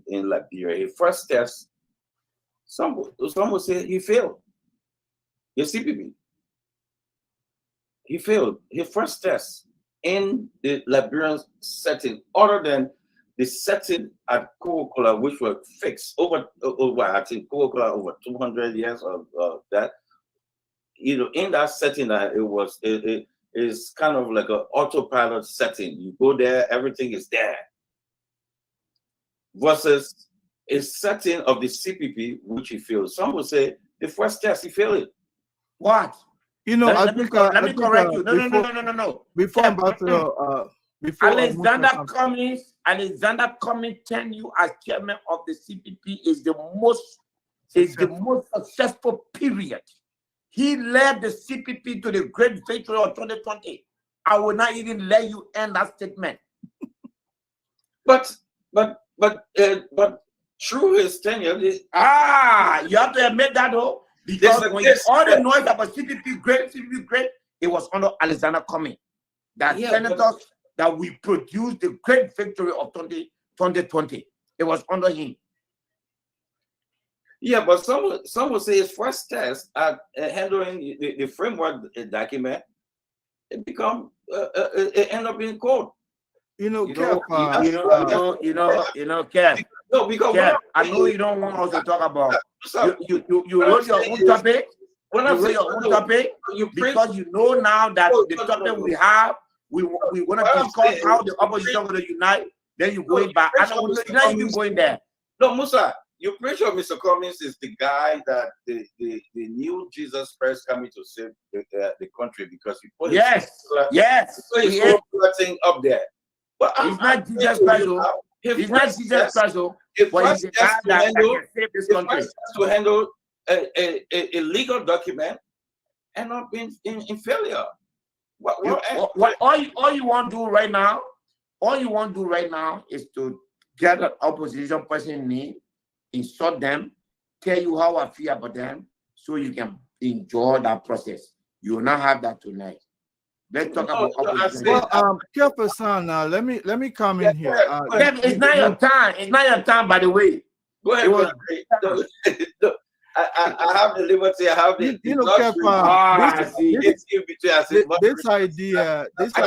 Liberia. His first test, some would say he failed. Your CPP. He failed his first test in the Liberian setting, other than the setting at Coca-Cola, which were fixed over I think Coca-Cola over 200 years of that. In that setting, it is kind of like an autopilot setting. You go there, everything is there. Versus a setting of the CPP, which he failed. Some would say the first test he failed it. What? Let me correct you. No. Before Ambassador, Alexander Cummings, 10 you as chairman of the CPP is the most successful period. He led the CPP to the great victory of 2020. I will not even let you end that statement. But through his tenure, you have to admit that though, because when all the noise about CPP great, it was under Alexander Cummings. Senators that we produced the great victory of 2020. It was under him. Yeah, but some will say his first test at handling the framework document, it end up being cold. Kev. No, because Kev, I know you don't want us to talk about. You wrote your own topic. Because you know now that the topic we have, we want to discuss how the opposition going to unite. Then you going back. I know you're not even going there. No, Musa, you're pretty sure Mr. Cummings is the guy that the new Jesus Christ coming to save the country, because he put his thing up there. Well, He's not Jesus Christ. He's not Jesus Christ. But he's a guy that can save this country. To handle a legal document and not being in failure. All you want to do right now, is to get an opposition person name, insult them, tell you how I feel about them, so you can enjoy that process. You will not have that tonight. Let's talk about opposition. Well, careful, son. Let me come in here. It's not your time. It's not your time, by the way. Go ahead. I have the liberty. I have the luxury. This idea that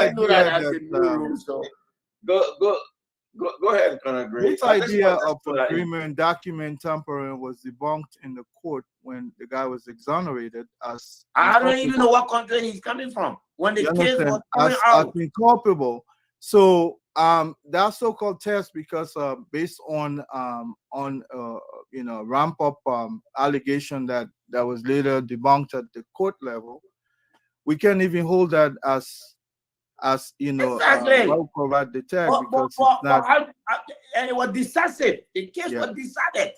go ahead, Conor. This idea of agreement document tampering was debunked in the court when the guy was exonerated as I don't even know what country he's coming from. When the case was coming out, as inculpable. So that so-called test, because based on ramp up allegation that was later debunked at the court level, we can't even hold that as exactly. well provide the tag because it's not. And it was decisive. The case was decided.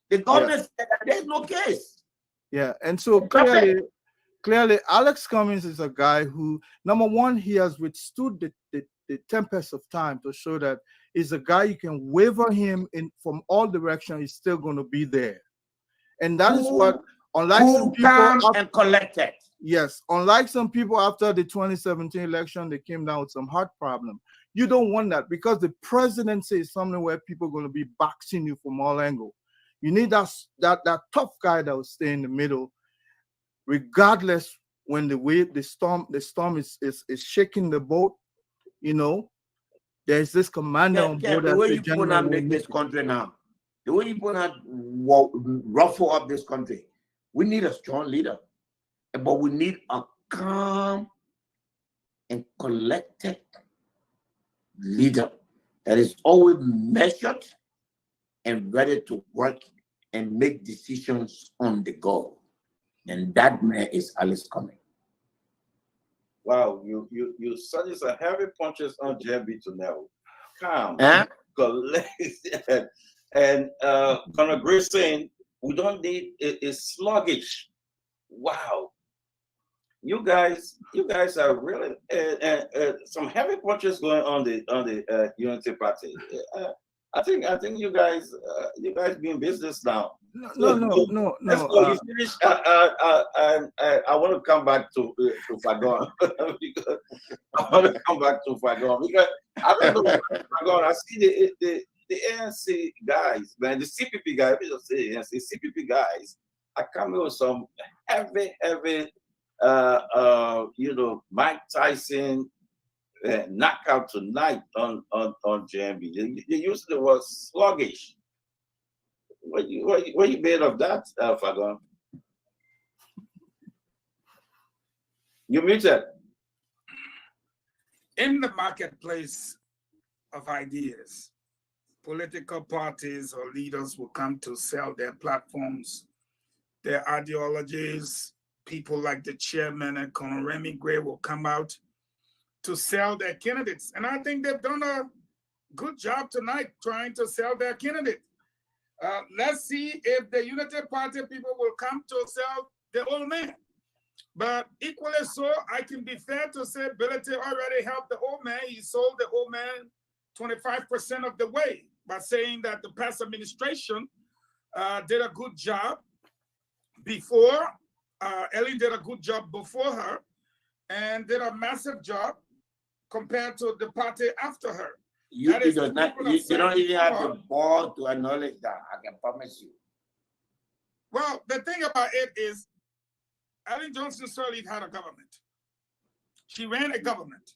The government said that there's no case. Yeah, and so clearly, Alex Cummings is a guy who, number one, he has withstood the tempest of time to show that he's a guy you can waver him in from all directions. He's still going to be there, and that is what, unlike some people, and collected. Yes, unlike some people after the 2017 election, they came down with some heart problem. You don't want that because the presidency is something where people are going to be boxing you from all angles. You need that tough guy that will stay in the middle, regardless when the storm is shaking the boat. There's this commander on board. The way you put out make this country now, the way you put out ruffle up this country, we need a strong leader. But we need a calm and collected leader that is always measured and ready to work and make decisions on the go. And that man is Alex Cummings. Wow, you started some heavy punches on JB to now. Calm, collected, and Conor Gray saying we don't need a sluggish. Wow. You guys are really some heavy punches going on the Unity Party. I think you guys be in business now. No. Let's go. You finish. I want to come back to Fagon because I want to come back to Fagon because I don't know Fagon. I see the ANC guys, man, the CPP guys. Let me just say ANC, CPP guys are coming with some heavy. Mike Tyson knockout tonight on JMB. They used the word sluggish. What you made of that, Fagon? You muted. In the marketplace of ideas, political parties or leaders will come to sell their platforms, their ideologies. People like the chairman and Conor Remy Gray will come out to sell their candidates. And I think they've done a good job tonight trying to sell their candidate. Let's see if the Unity Party people will come to sell the old man. But equally so, I can be fair to say Bility already helped the old man. He sold the old man 25% of the way by saying that the past administration did a good job before. Ellen did a good job before her and did a massive job compared to the party after her. You don't even have the ball to acknowledge that, I can promise you. Well, the thing about it is, Ellen Johnson Sirleaf had a government. She ran a government.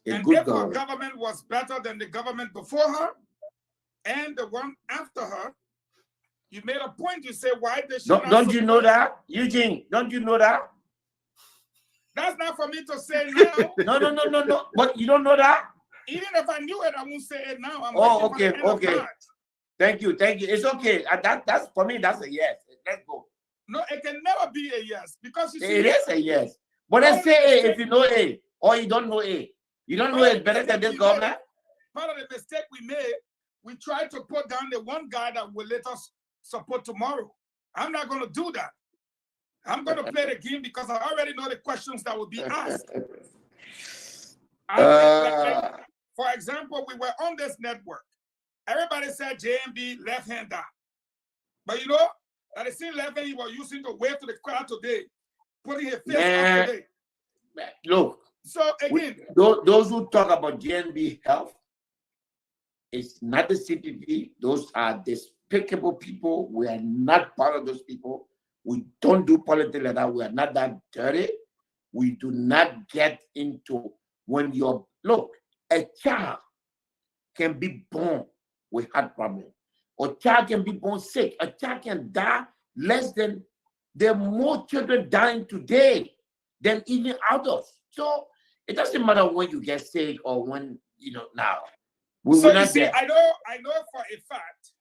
And if her government was better than the government before her and the one after her, you made a point. You say, why did she don't you know that? Eugene, don't you know that? That's not for me to say now. No. But you don't know that? Even if I knew it, I won't say it now. Okay. Thank you. It's okay. That's for me, that's a yes. Let's go. No, it can never be a yes because you see, it is a yes. But let's say A if you know A or you don't know A. You don't know it's better than this government? part of the mistake we made, we tried to put down the one guy that will let us support tomorrow. I'm not going to do that. I'm going to play the game because I already know the questions that will be asked. For example, we were on this network. Everybody said JMB left-hander. But you know, that the same left hand he was using to wave to the crowd today, putting his face up today. Look. So again, those who talk about JNB health, it's not the CPP. Those are despicable people. We are not part of those people. We don't do politics like that. We are not that dirty. We do not get into when you're, look, a child can be born with heart problem. A child can be born sick. A child can die less than, there are more children dying today than even adults. So it doesn't matter when you get sick or when, you know, now. So you see, I know for a fact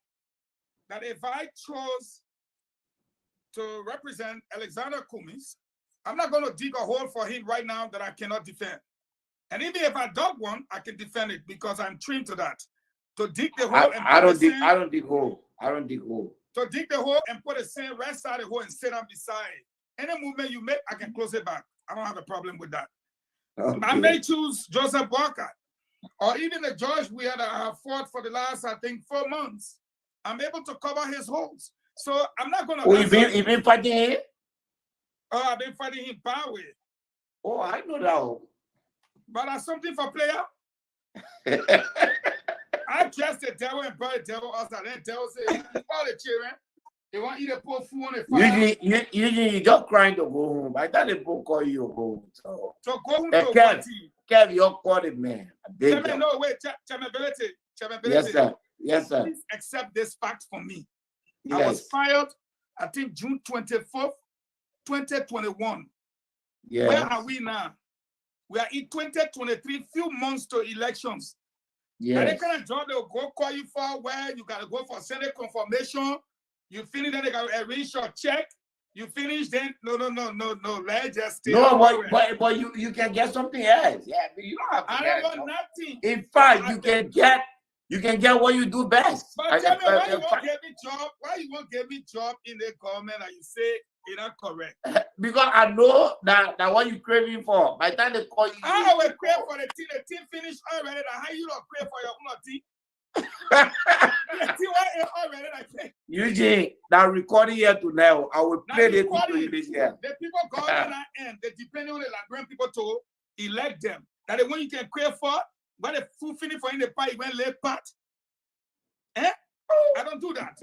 that if I chose to represent Alexander Cummings, I'm not going to dig a hole for him right now that I cannot defend. And even if I dug one, I can defend it because I'm trained to that. To dig the hole I don't dig hole. To dig the hole and put a sand right side of the hole and sit on beside it. Any movement you make, I can close it back. I don't have a problem with that. Okay. I may choose Joseph Walker or even the judge we had fought for the last, I think, 4 months. I'm able to cover his holes. So I'm not going to... Oh, you've been fighting him? Oh, I've been fighting him power. Oh, I know that. But that's something for player. I dressed the devil and brought the devil outside. Then the devil said, all the children, they want you to put food on the fire. Usually you just crying to go home. I thought they both call you home. So go home to what team? Kev, you're called man. No, wait, Chairmanability. Yes, sir. Yes, sir. Please accept this fact from me. Yes. I was fired, I think, June 24th, 2021. Yes. Where are we now? We are in 2023, few months to elections. Yes. And they kind of job they'll go call you for where you got to go for Senate confirmation. You finish, then they got to arrange your check. You finish, then no. Let's just stay. No, but you can get something else. Yeah, but you don't have to. I don't want nothing. In fact, you can get what you do best. But tell me why you won't give me job? Why you won't give me job in the government and you say it's not correct? Because I know that what you craving for. By the time they call you, I will crave for the team finished already. How you don't crave for your own team? The team already. Eugene, that recording here tonight, I will play the people this year. The people going on that end, they depend on the Liberian people to elect them. That the one you can crave for, when the food finish for in the pie, when late part. I don't do that.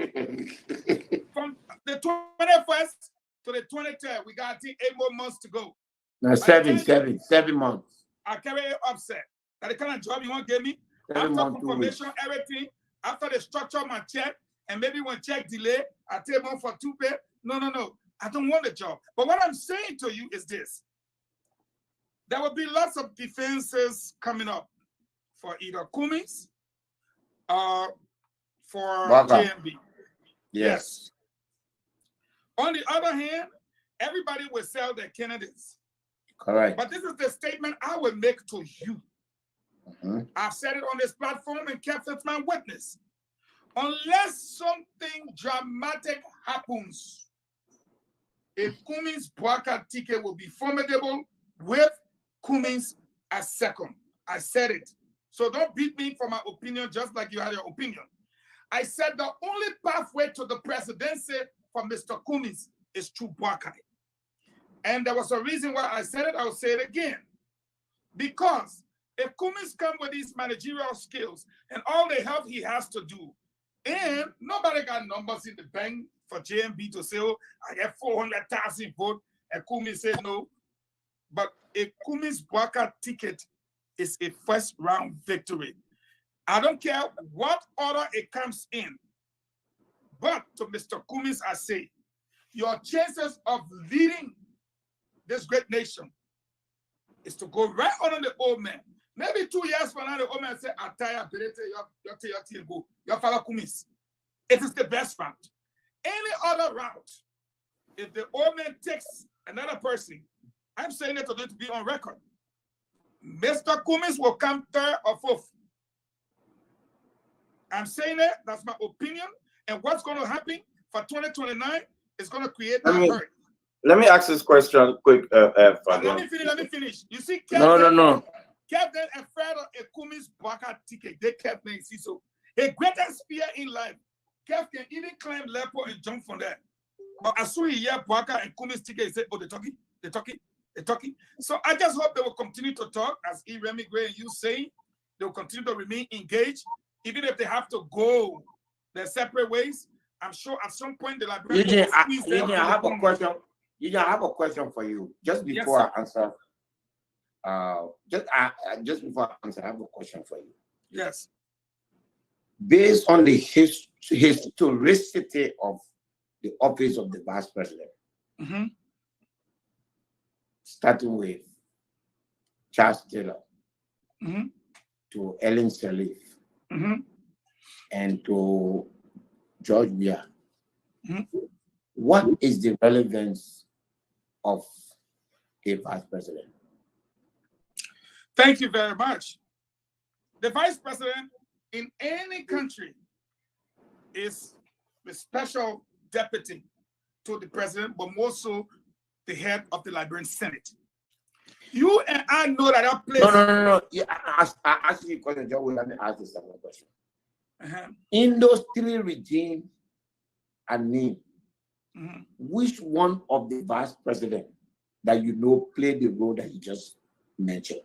From the 21st to the 23rd, we got 8 more months to go. No, 7 months. I carry it upset. That the kind of job you want to give me, after confirmation, everything, after the structure of my check, and maybe when check delay, I take one for 2 pay. No. I don't want the job. But what I'm saying to you is this. There will be lots of defenses coming up for either Cummings or for JMB. Yes. On the other hand, everybody will sell their candidates. Correct. But this is the statement I will make to you. I've said it on this platform and kept it my witness. Unless something dramatic happens, a Cummings Bwaka ticket will be formidable with Cummings as second. I said it. So don't beat me for my opinion just like you had your opinion. I said the only pathway to the presidency for Mr. Cummings is through Bwaka. And there was a reason why I said it. I'll say it again. Because if Cummings comes with these managerial skills and all the help he has to do, and nobody got numbers in the bank for JMB to say, oh, I get 400,000 votes, and Cummings said no. But a Cummings Bwaka ticket is a first round victory. I don't care what order it comes in. But to Mr. Cummings, I say, your chances of leading this great nation is to go right under the old man. Maybe 2 years from now, the old man say, I tire, your go. Your father Cummings. It is the best route. Any other route, if the old man takes another person, I'm saying it to be on record. Mr. Cummings will come 3rd or 4th. I'm saying it. That's my opinion. And what's going to happen for 2029 is going to create Let that me- hurt. Let me ask this question quick. But let me finish. You see, No. Captain Efredo Ekumi's Baka ticket. They kept me see so. A greatest fear in life. Kev can even climb level and jump from there. But as soon as he hear Baka and Kumi's ticket, he said, oh, they're talking. So I just hope they will continue to talk, as Remy Gray and you say. They will continue to remain engaged, even if they have to go their separate ways. I'm sure at some point the librarian Eugene, will squeeze them. I have a question. Eugene, I have a question for you. Just before I answer, just before I answer, I have a question for you. Yes. Based on the historicity of the office of the vice president, starting with Charles Taylor to Ellen Sirleaf and to George Weah, what is the relevance of a vice president? Thank you very much. The vice president in any country is the special deputy to the president, but more so the head of the Liberian Senate. You and I know that that place. No. Yeah, I asked you a question, John. Let me ask you some question. In those three regimes and name, which one of the vice president that you know played the role that you just mentioned?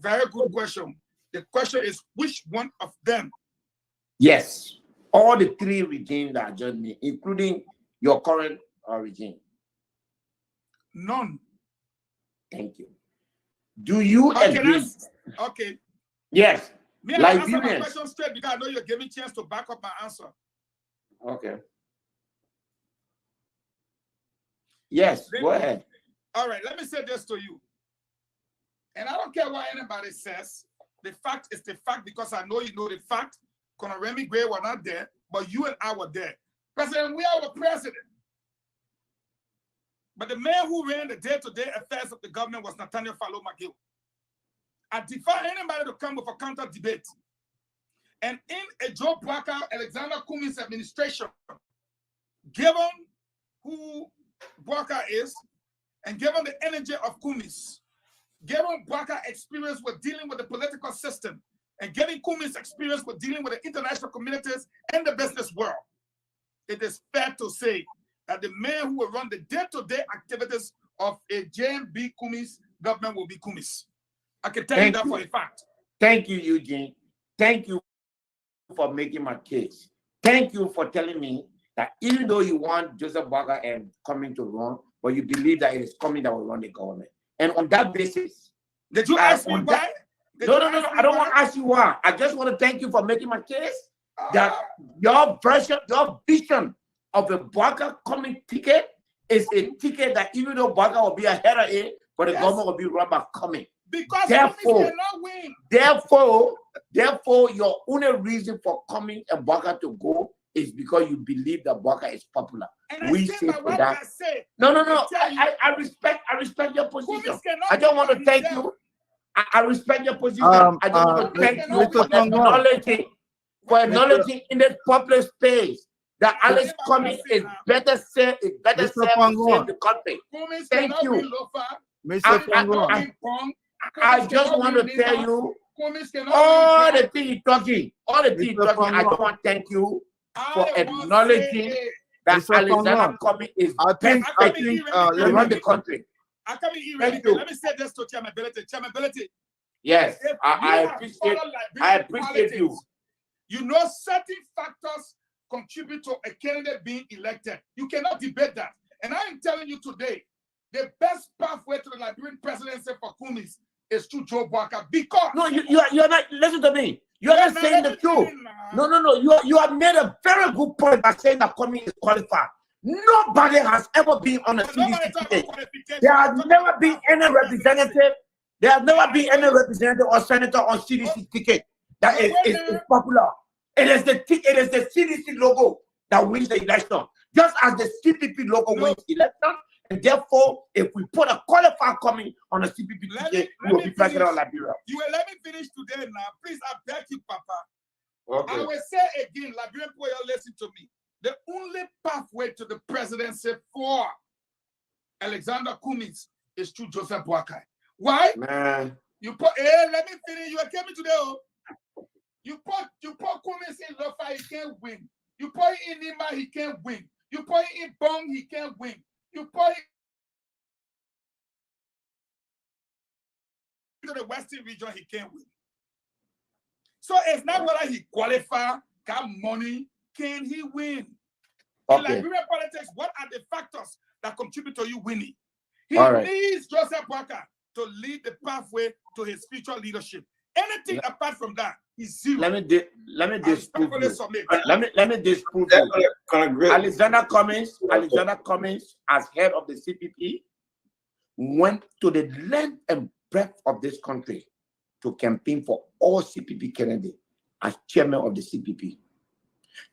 Very good question. The question is, which one of them? Yes, all the three regimes that I just named, including your current regime. None. Thank you. Do you agree? Okay. Yes. Me, I answer my question straight because I know you're giving chance to back up my answer. Okay. Yes, go ahead. All right, let me say this to you. And I don't care what anybody says. The fact is the fact because I know you know the fact. Colonel Remy Gray were not there, but you and I were there. President, we are the president. But the man who ran the day-to-day affairs of the government was Nathaniel Fallow McGill. I defy anybody to come with a counter debate. And in a Joe Parker, Alexander Cummings administration, given who Parker is, and given the energy of Cummings, given Parker experience with dealing with the political system, and getting Cummings experience with dealing with the international communities and the business world, it is fair to say that the man who will run the day-to-day activities of a JMB Cummings government will be Cummings. I can tell you that for a fact. Thank you, Eugene. Thank you for making my case. Thank you for telling me that even though you want Joseph Barker and coming to run, but you believe that it is coming that will run the government. And on that basis, did you ask me why? No. I don't want to ask you why. I just want to thank you for making my case that your version, your vision of a Barker coming ticket is a ticket that even though Barker will be ahead of it, but the government will be run by coming. Because therefore, cannot win. Therefore, your only reason for coming and Barker to go is because you believe that Barker is popular. And we say for that. No. I respect your position. I don't want to thank you. I respect your position. I just want to thank you for acknowledging in this public space that Alex Cummings is better served in the country. Thank you. I just want to tell you all the things you're talking. I just want to thank you for acknowledging that Alexander Cummings is better to run the country. Thank you. Let me say this to chairmanability. Yes, I appreciate you. You know, certain factors contribute to a candidate being elected. You cannot debate that. And I am telling you today, the best pathway to the Liberian presidency for Cummings is through Joe Barker. Because you're not. Listen to me. You're not saying the truth. No. You have made a very good point by saying that Cummings is qualified. Nobody has ever been on a CDC ticket. There has never been any representative. There has never been any representative or senator on CDC ticket that is popular. It is the CDC logo that wins the election, just as the CPP logo wins the election. And therefore, if we put a qualifier coming on a CPP ticket, we will be president of Liberia. You will let me finish today now. Please, I beg you, Papa. Okay. I will say again, Liberian people, listen to me. The only pathway to the presidency for Alexander Cummings is through Joseph Boakai. Why? Man, You put, hey, let me finish. You came in today. Oh. You put Cummings in Lofa, he can't win. You put in Nimba, he can't win. You put in Bong, he can't win. You put into the Western region, he can't win. So it's not whether he qualify, got money, can he win? In Liberian politics, what are the factors that contribute to you winning? He needs Joseph Boakai to lead the pathway to his future leadership. Anything apart from that is zero. let me disprove you. Let me disprove you. Alexander Cummings, as head of the CPP, went to the length and breadth of this country to campaign for all CPP candidates as chairman of the CPP.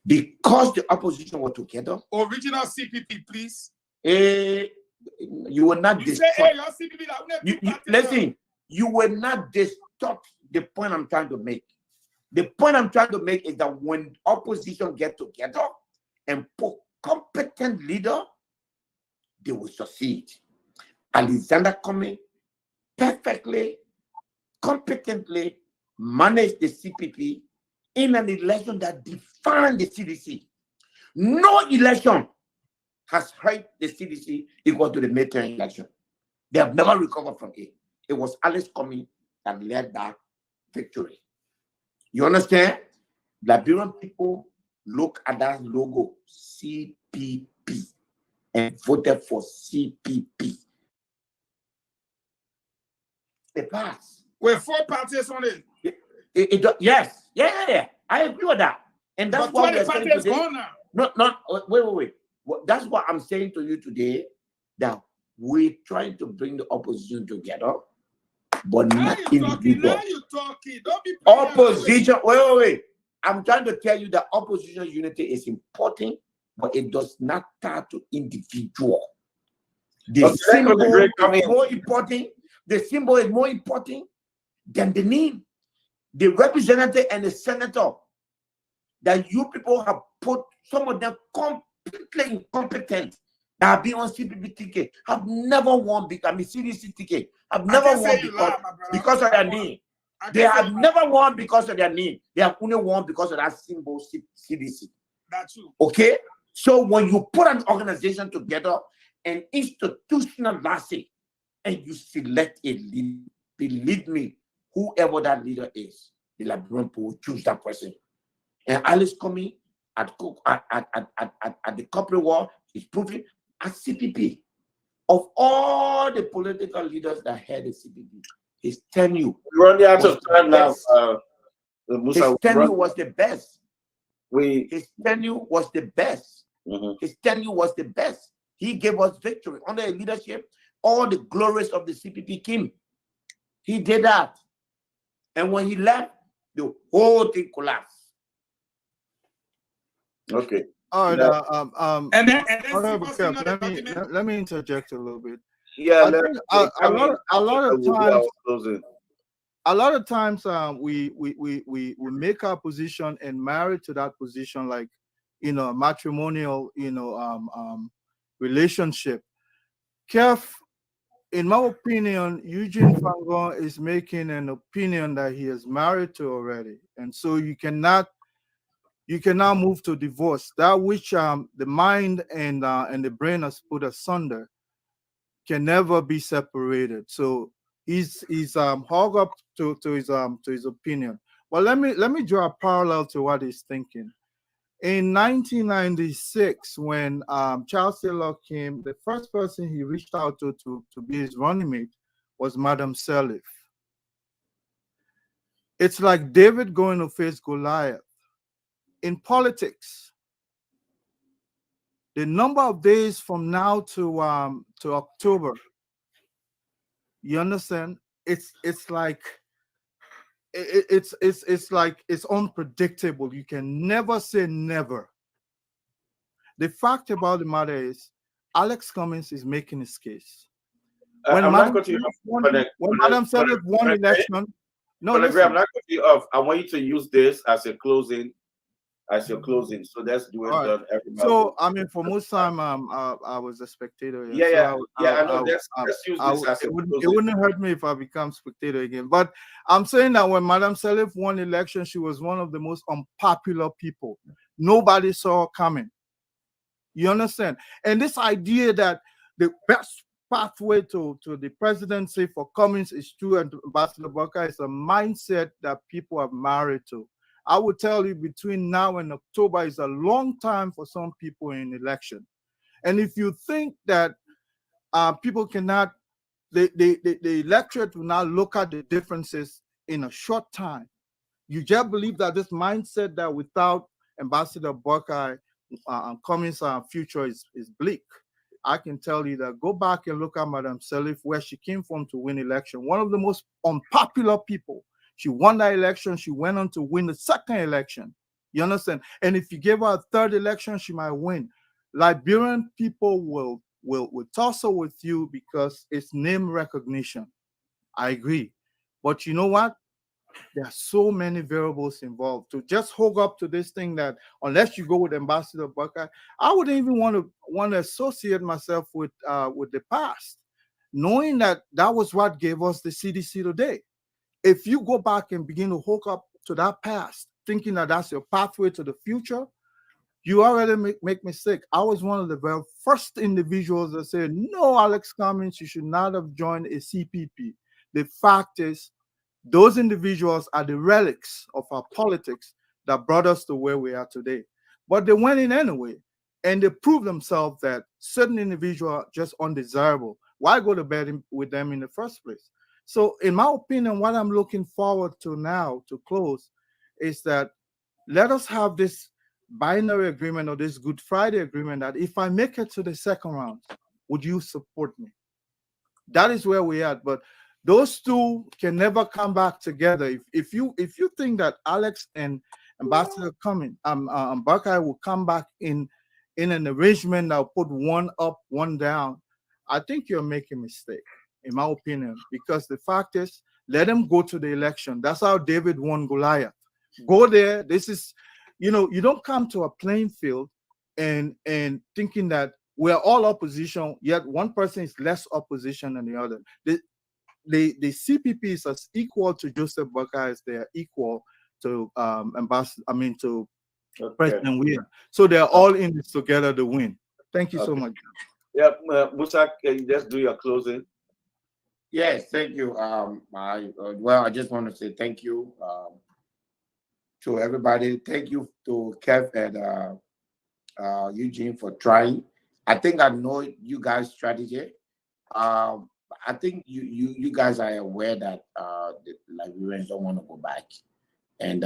Because the opposition were together. Original CPP, please. You will not distort. Say, hey, your CPP, listen, you will not distort the point I'm trying to make. The point I'm trying to make is that when opposition get together and put competent leader, they will succeed. Alexander Cummings perfectly, competently managed the CPP in an election that defined the CDC. No election has hurt the CDC equal to the midterm election. They have never recovered from it. It was Alex Cummings that led that victory. You understand? Liberian people look at that logo, CPP, and voted for CPP. They passed. With 4 parties on it. Yes. Yeah. I agree with that. And that's what we're saying today. Gone now. Wait. That's what I'm saying to you today, that we're trying to bring the opposition together, but not individual. Now you're talking. Don't be opposition. Wait. I'm trying to tell you that opposition unity is important, but it does not tie to individual. The symbol is more important. The symbol is more important than the name. The representative and the senator that you people have put, some of them completely incompetent, that have been on CPP ticket, have never won, CDC ticket, have never won because of their name. They have never won because of their name. They have only won because of that symbol, CDC. That's true. Okay? So when you put an organization together, an institutional legacy, and you select a leader, believe me, whoever that leader is, the Liberian people will choose that person. And Alex Cummings at the corporate world is proving at CPP. Of all the political leaders that had the CPP, his tenure. We're running out of time now. His tenure was the best. His tenure was the best. His tenure was the best. He gave us victory under his leadership. All the glories of the CPP came. He did that. And when he left, the whole thing collapsed. Okay. All right. Let me interject a little bit. Yeah. A lot of times we make our position and marry to that position, like, matrimonial, relationship. Kev, in my opinion, Eugene Fangon is making an opinion that he is married to already, and so you cannot move to divorce. That which the mind and the brain has put asunder can never be separated. So he's hung up to his opinion. Well, let me draw a parallel to what he's thinking. In 1996, when Charles Taylor came, the first person he reached out to be his running mate was Madam Sirleaf. It's like David going to face Goliath. In politics, the number of days from now to October, you understand? It's like it's unpredictable. You can never say never. The fact about the matter is, Alex Cummings is making his case. When Madam Sirleaf won election, No, But agree, I'm listen. not cutting you off. I want you to use this as a closing, So let's do it. All right. Done. Everybody So will. I mean, for most time, I was a spectator. Yeah. Yeah, So yeah, yeah. I know. Let's use this as a it closing. wouldn't hurt me if I become spectator again. But I'm saying that when Madame Salif won election, she was one of the most unpopular people. Nobody saw her coming. You understand? And this idea that the best pathway to the presidency for Cummings is through Ambassador Barker is a mindset that people are married to. I would tell you between now and October is a long time for some people in election. And if you think that people cannot, the electorate will not look at the differences in a short time, you just believe that this mindset that without Ambassador Buckeye, Cummings' future is bleak. I can tell you that go back and look at Madame Salif, where she came from to win election. One of the most unpopular people. She won that election. She went on to win the second election. You understand? And if you give her a third election, she might win. Liberian people will tussle with you because it's name recognition. I agree. But you know what? There are so many variables involved. To just hook up to this thing that unless you go with Ambassador Buckeye, I wouldn't even want to associate myself with the past, knowing that that was what gave us the CDC today. If you go back and begin to hook up to that past, thinking that that's your pathway to the future, you already make mistake. I was one of the very first individuals that said, no, Alex Cummings, you should not have joined a CPP. The fact is, those individuals are the relics of our politics that brought us to where we are today. But they went in anyway, and they proved themselves that certain individuals are just undesirable. Why go to bed with them in the first place? So, in my opinion, what I'm looking forward to now to close is that let us have this binary agreement or this Good Friday agreement that if I make it to the second round, would you support me? That is where we are. But those two can never come back together. If you think that Alex and Ambassador Cummings, Buckeye will come back in an arrangement that will put one up, one down, I think you're making a mistake, in my opinion. Because the fact is, let them go to the election. That's how David won Goliath. Go there. This is, you don't come to a playing field and thinking that we're all opposition, yet one person is less opposition than the other. The CPP is as equal to Joseph Buckeye as they are equal to to President Weir. So they're all in this together to win. Thank you so much. Yeah, Musa, can you just do your closing? Yes, thank you. I just want to say thank you to everybody. Thank you to Kev and Eugene for trying. I think I know you guys' strategy. I think you guys are aware that the Liberians don't want to go back, and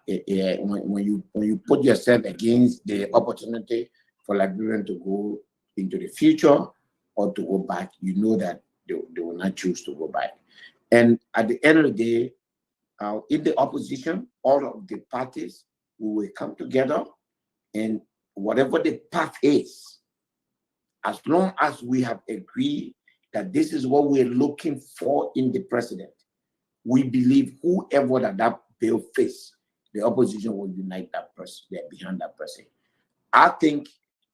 when you put yourself against the opportunity for Liberian to go into the future or to go back, you know that they will not choose to go back. And at the end of the day, in the opposition, all of the parties we will come together, and whatever the path is, as long as we have agreed that this is what we're looking for in the president, we believe whoever that bill fits, the opposition will unite that person, they're behind that person. I think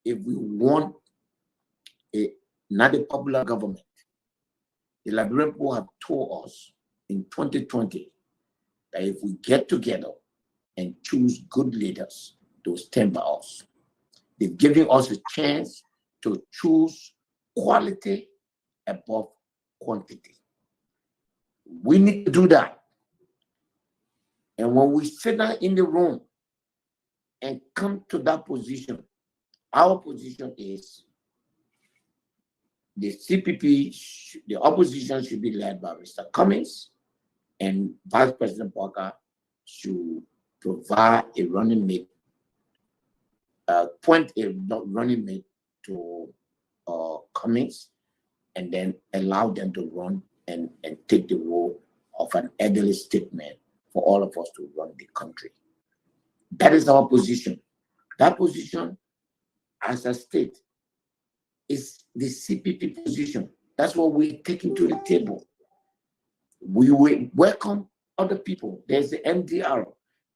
if we want not a popular government, the Liberian people have told us in 2020 that if we get together and choose good leaders to stand by us, they're giving us a chance to choose quality above quantity. We need to do that. And when we sit down in the room and come to that position, our position is the CPP, the opposition should be led by Mr. Cummings, and Vice President Parker should provide a running mate, point a running mate to Cummings, and then allow them to run and take the role of an elderly statesman for all of us to run the country. That is our position. That position, as a state, is the CPP position. That's what we're taking to the table. We will welcome other people. There's the MDR.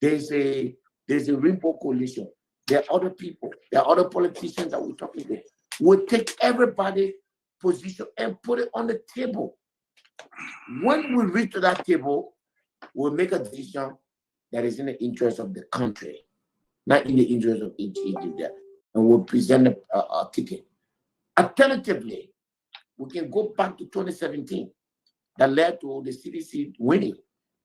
There's a Rainbow Coalition. There are other people. There are other politicians that we're talking to. We'll take everybody's position and put it on the table. When we reach to that table, we'll make a decision that is in the interest of the country, not in the interest of each individual. And we'll present a ticket. Alternatively, we can go back to 2017 that led to the CDC winning.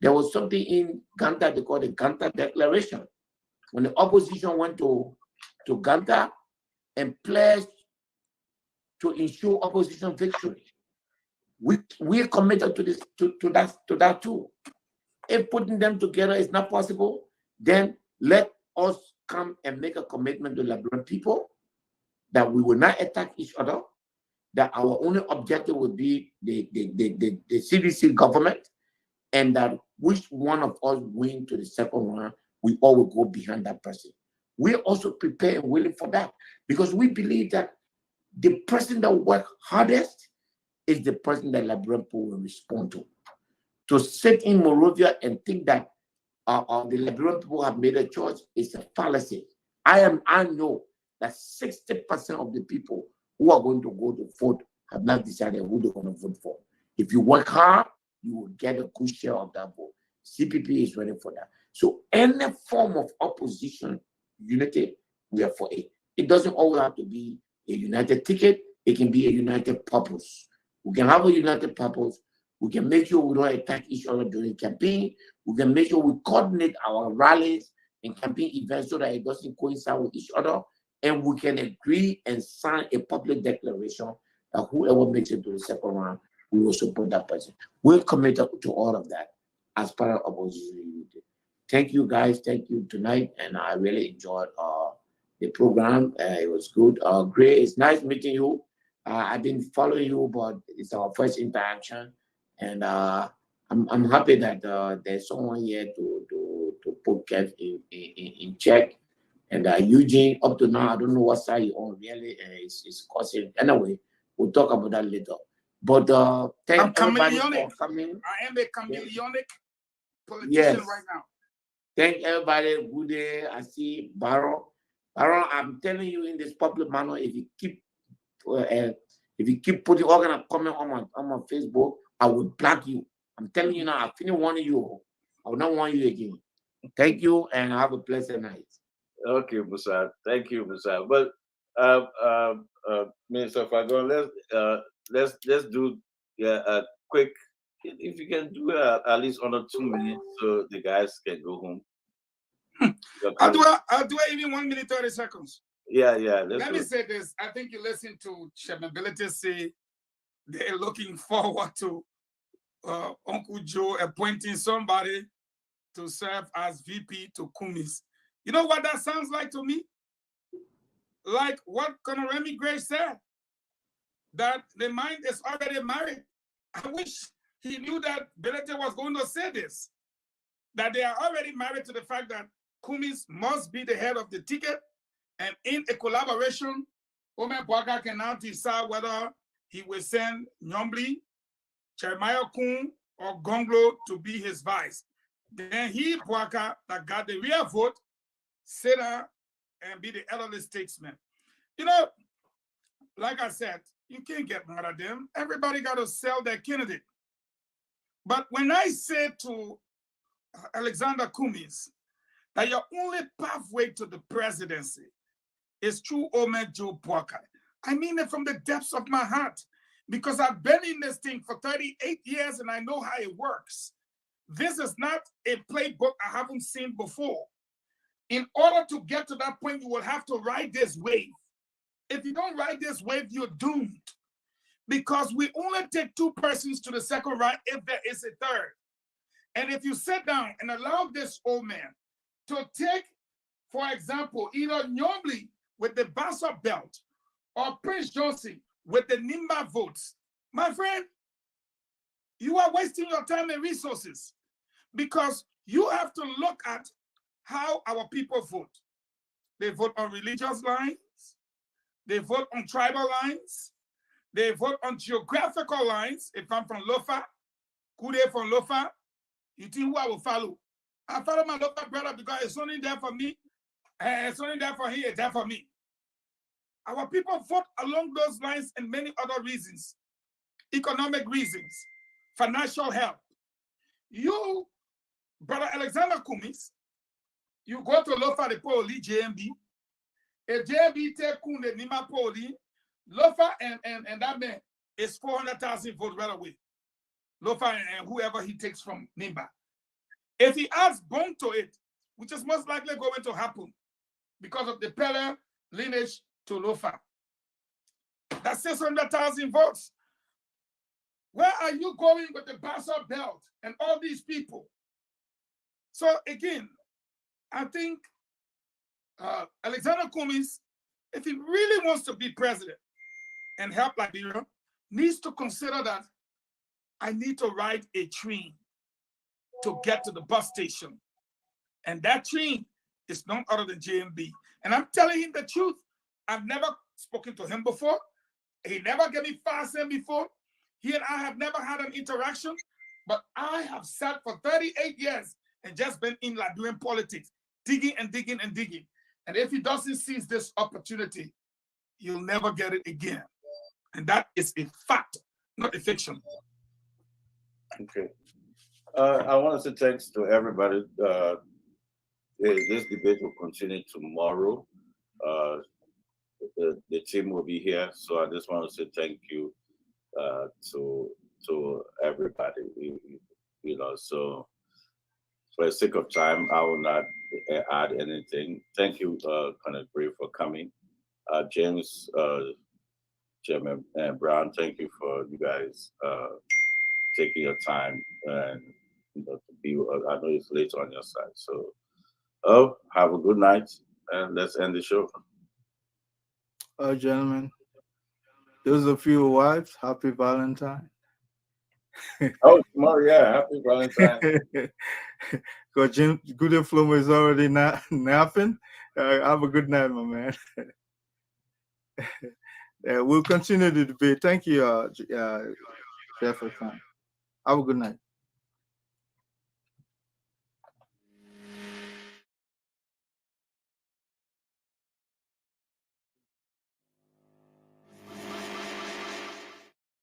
There was something in Ganta they called the Ganta Declaration. When the opposition went to Ganta and pledged to ensure opposition victory, we are committed to this to that too. If putting them together is not possible, then let us come and make a commitment to Liberian people that we will not attack each other, that our only objective would be the CDC government, and that which one of us win to the second round, we all will go behind that person. We're also prepared and willing for that because we believe that the person that works hardest is the person that Liberian people will respond to. To sit in Morovia and think that the Liberian people have made a choice is a fallacy. I know that 60% of the people who are going to go to vote have not decided who they're going to vote for. If you work hard, you will get a good share of that vote. CPP is ready for that. So any form of opposition unity, we are for it. It doesn't always have to be a united ticket. It can be a united purpose. We can have a united purpose. We can make sure we don't attack each other during campaign. We can make sure we coordinate our rallies and campaign events so that it doesn't coincide with each other. And we can agree and sign a public declaration that whoever makes it to the second round, we will support that person. We're committed to all of that as part of opposition unity. Thank you guys. Thank you tonight. And I really enjoyed the program. It was good. Gray, it's nice meeting you. I've been following you, but it's our first interaction. And I'm happy that there's someone here to put Kev in check. And Eugene, up to now, I don't know what side you're on really. It's causing. Anyway, we'll talk about that later. But thank everybody for coming. I am a chameleonic politician right now. Thank everybody. Good day. I see Baron. Baron, I'm telling you in this public manner, if you keep putting all kind of comment on my Facebook, I will block you. I'm telling you now, I finish warning you. I will not want you again. Thank you and have a pleasant night. Okay, Musa. Thank you, Musa. But Minister Fagon, let's do a quick. If you can do at least under 2 minutes, so the guys can go home. I'll do it even 1 minute 30 seconds. Yeah. Let me say this. I think you listen to Shemability say they're looking forward to Uncle Joe appointing somebody to serve as VP to Kumis. You know what that sounds like to me? Like what Colonel Remy Gray said, that the mind is already married. I wish he knew that Belete was going to say this, that they are already married to the fact that Kumis must be the head of the ticket, and in a collaboration, Omer Bwaka can now decide whether he will send Nyombli, Jeremiah Kun, or Gonglo to be his vice. Then he, Bwaka, that got the real vote, sit down and be the elderly statesman. You know, like I said, you can't get mad at them. Everybody got to sell their candidate. But when I say to Alexander Kumis that your only pathway to the presidency is through Omer Joe Bwaka, I mean it from the depths of my heart, because I've been in this thing for 38 years and I know how it works. This is not a playbook I haven't seen before. In order to get to that point, you will have to ride this wave. If you don't ride this wave, you're doomed. Because we only take 2 persons to the second round if there is a third. And if you sit down and allow this old man to take, for example, either Nyombli with the Bassa belt or Prince Johnson with the Nimba votes, my friend, you are wasting your time and resources, because you have to look at how our people vote. They vote on religious lines. They vote on tribal lines. They vote on geographical lines. If I'm from Lofa, Kude from Lofa, You think who I will follow? I follow my local brother because it's only there for me. It's only there for him. It's there for me. Our people fought along those lines and many other reasons. Economic reasons, financial help. You, Brother Alexander Cummings, you go to Lofa de Poli, JMB. A JMB take the Nimba Poli, Lofa and that man is 400,000 votes right away. Lofa and whoever he takes from Nimba. If he adds bone to it, which is most likely going to happen because of the Pele lineage to Lofa, that's 600,000 votes. Where are you going with the Bassa Belt and all these people? So again, I think Alexander Cummings, if he really wants to be president and help Liberia, needs to consider that I need to ride a train to get to the bus station. And that train is none other than JMB. And I'm telling him the truth. I've never spoken to him before. He never gave me 5 cents before. He and I have never had an interaction, but I have sat for 38 years and just been in Liberian politics, digging and digging and digging. And if he doesn't seize this opportunity, you'll never get it again. And that is a fact, not a fiction. Okay. I want to say thanks to everybody. This debate will continue tomorrow. The team will be here, so I just want to say thank you to everybody. You know, so for the sake of time, I will not add anything. Thank you, Connor Gray, for coming. James, Jim, and Brown, thank you for you guys taking your time and to be. I know it's late on your side, so have a good night, and let's end the show. Gentlemen, those of you wives, happy Valentine. Oh, tomorrow, yeah, happy Valentine. Because Jim Good Flomo is already napping. Have a good night, my man. We'll continue the debate. Thank you, Jefferson. Have a good night.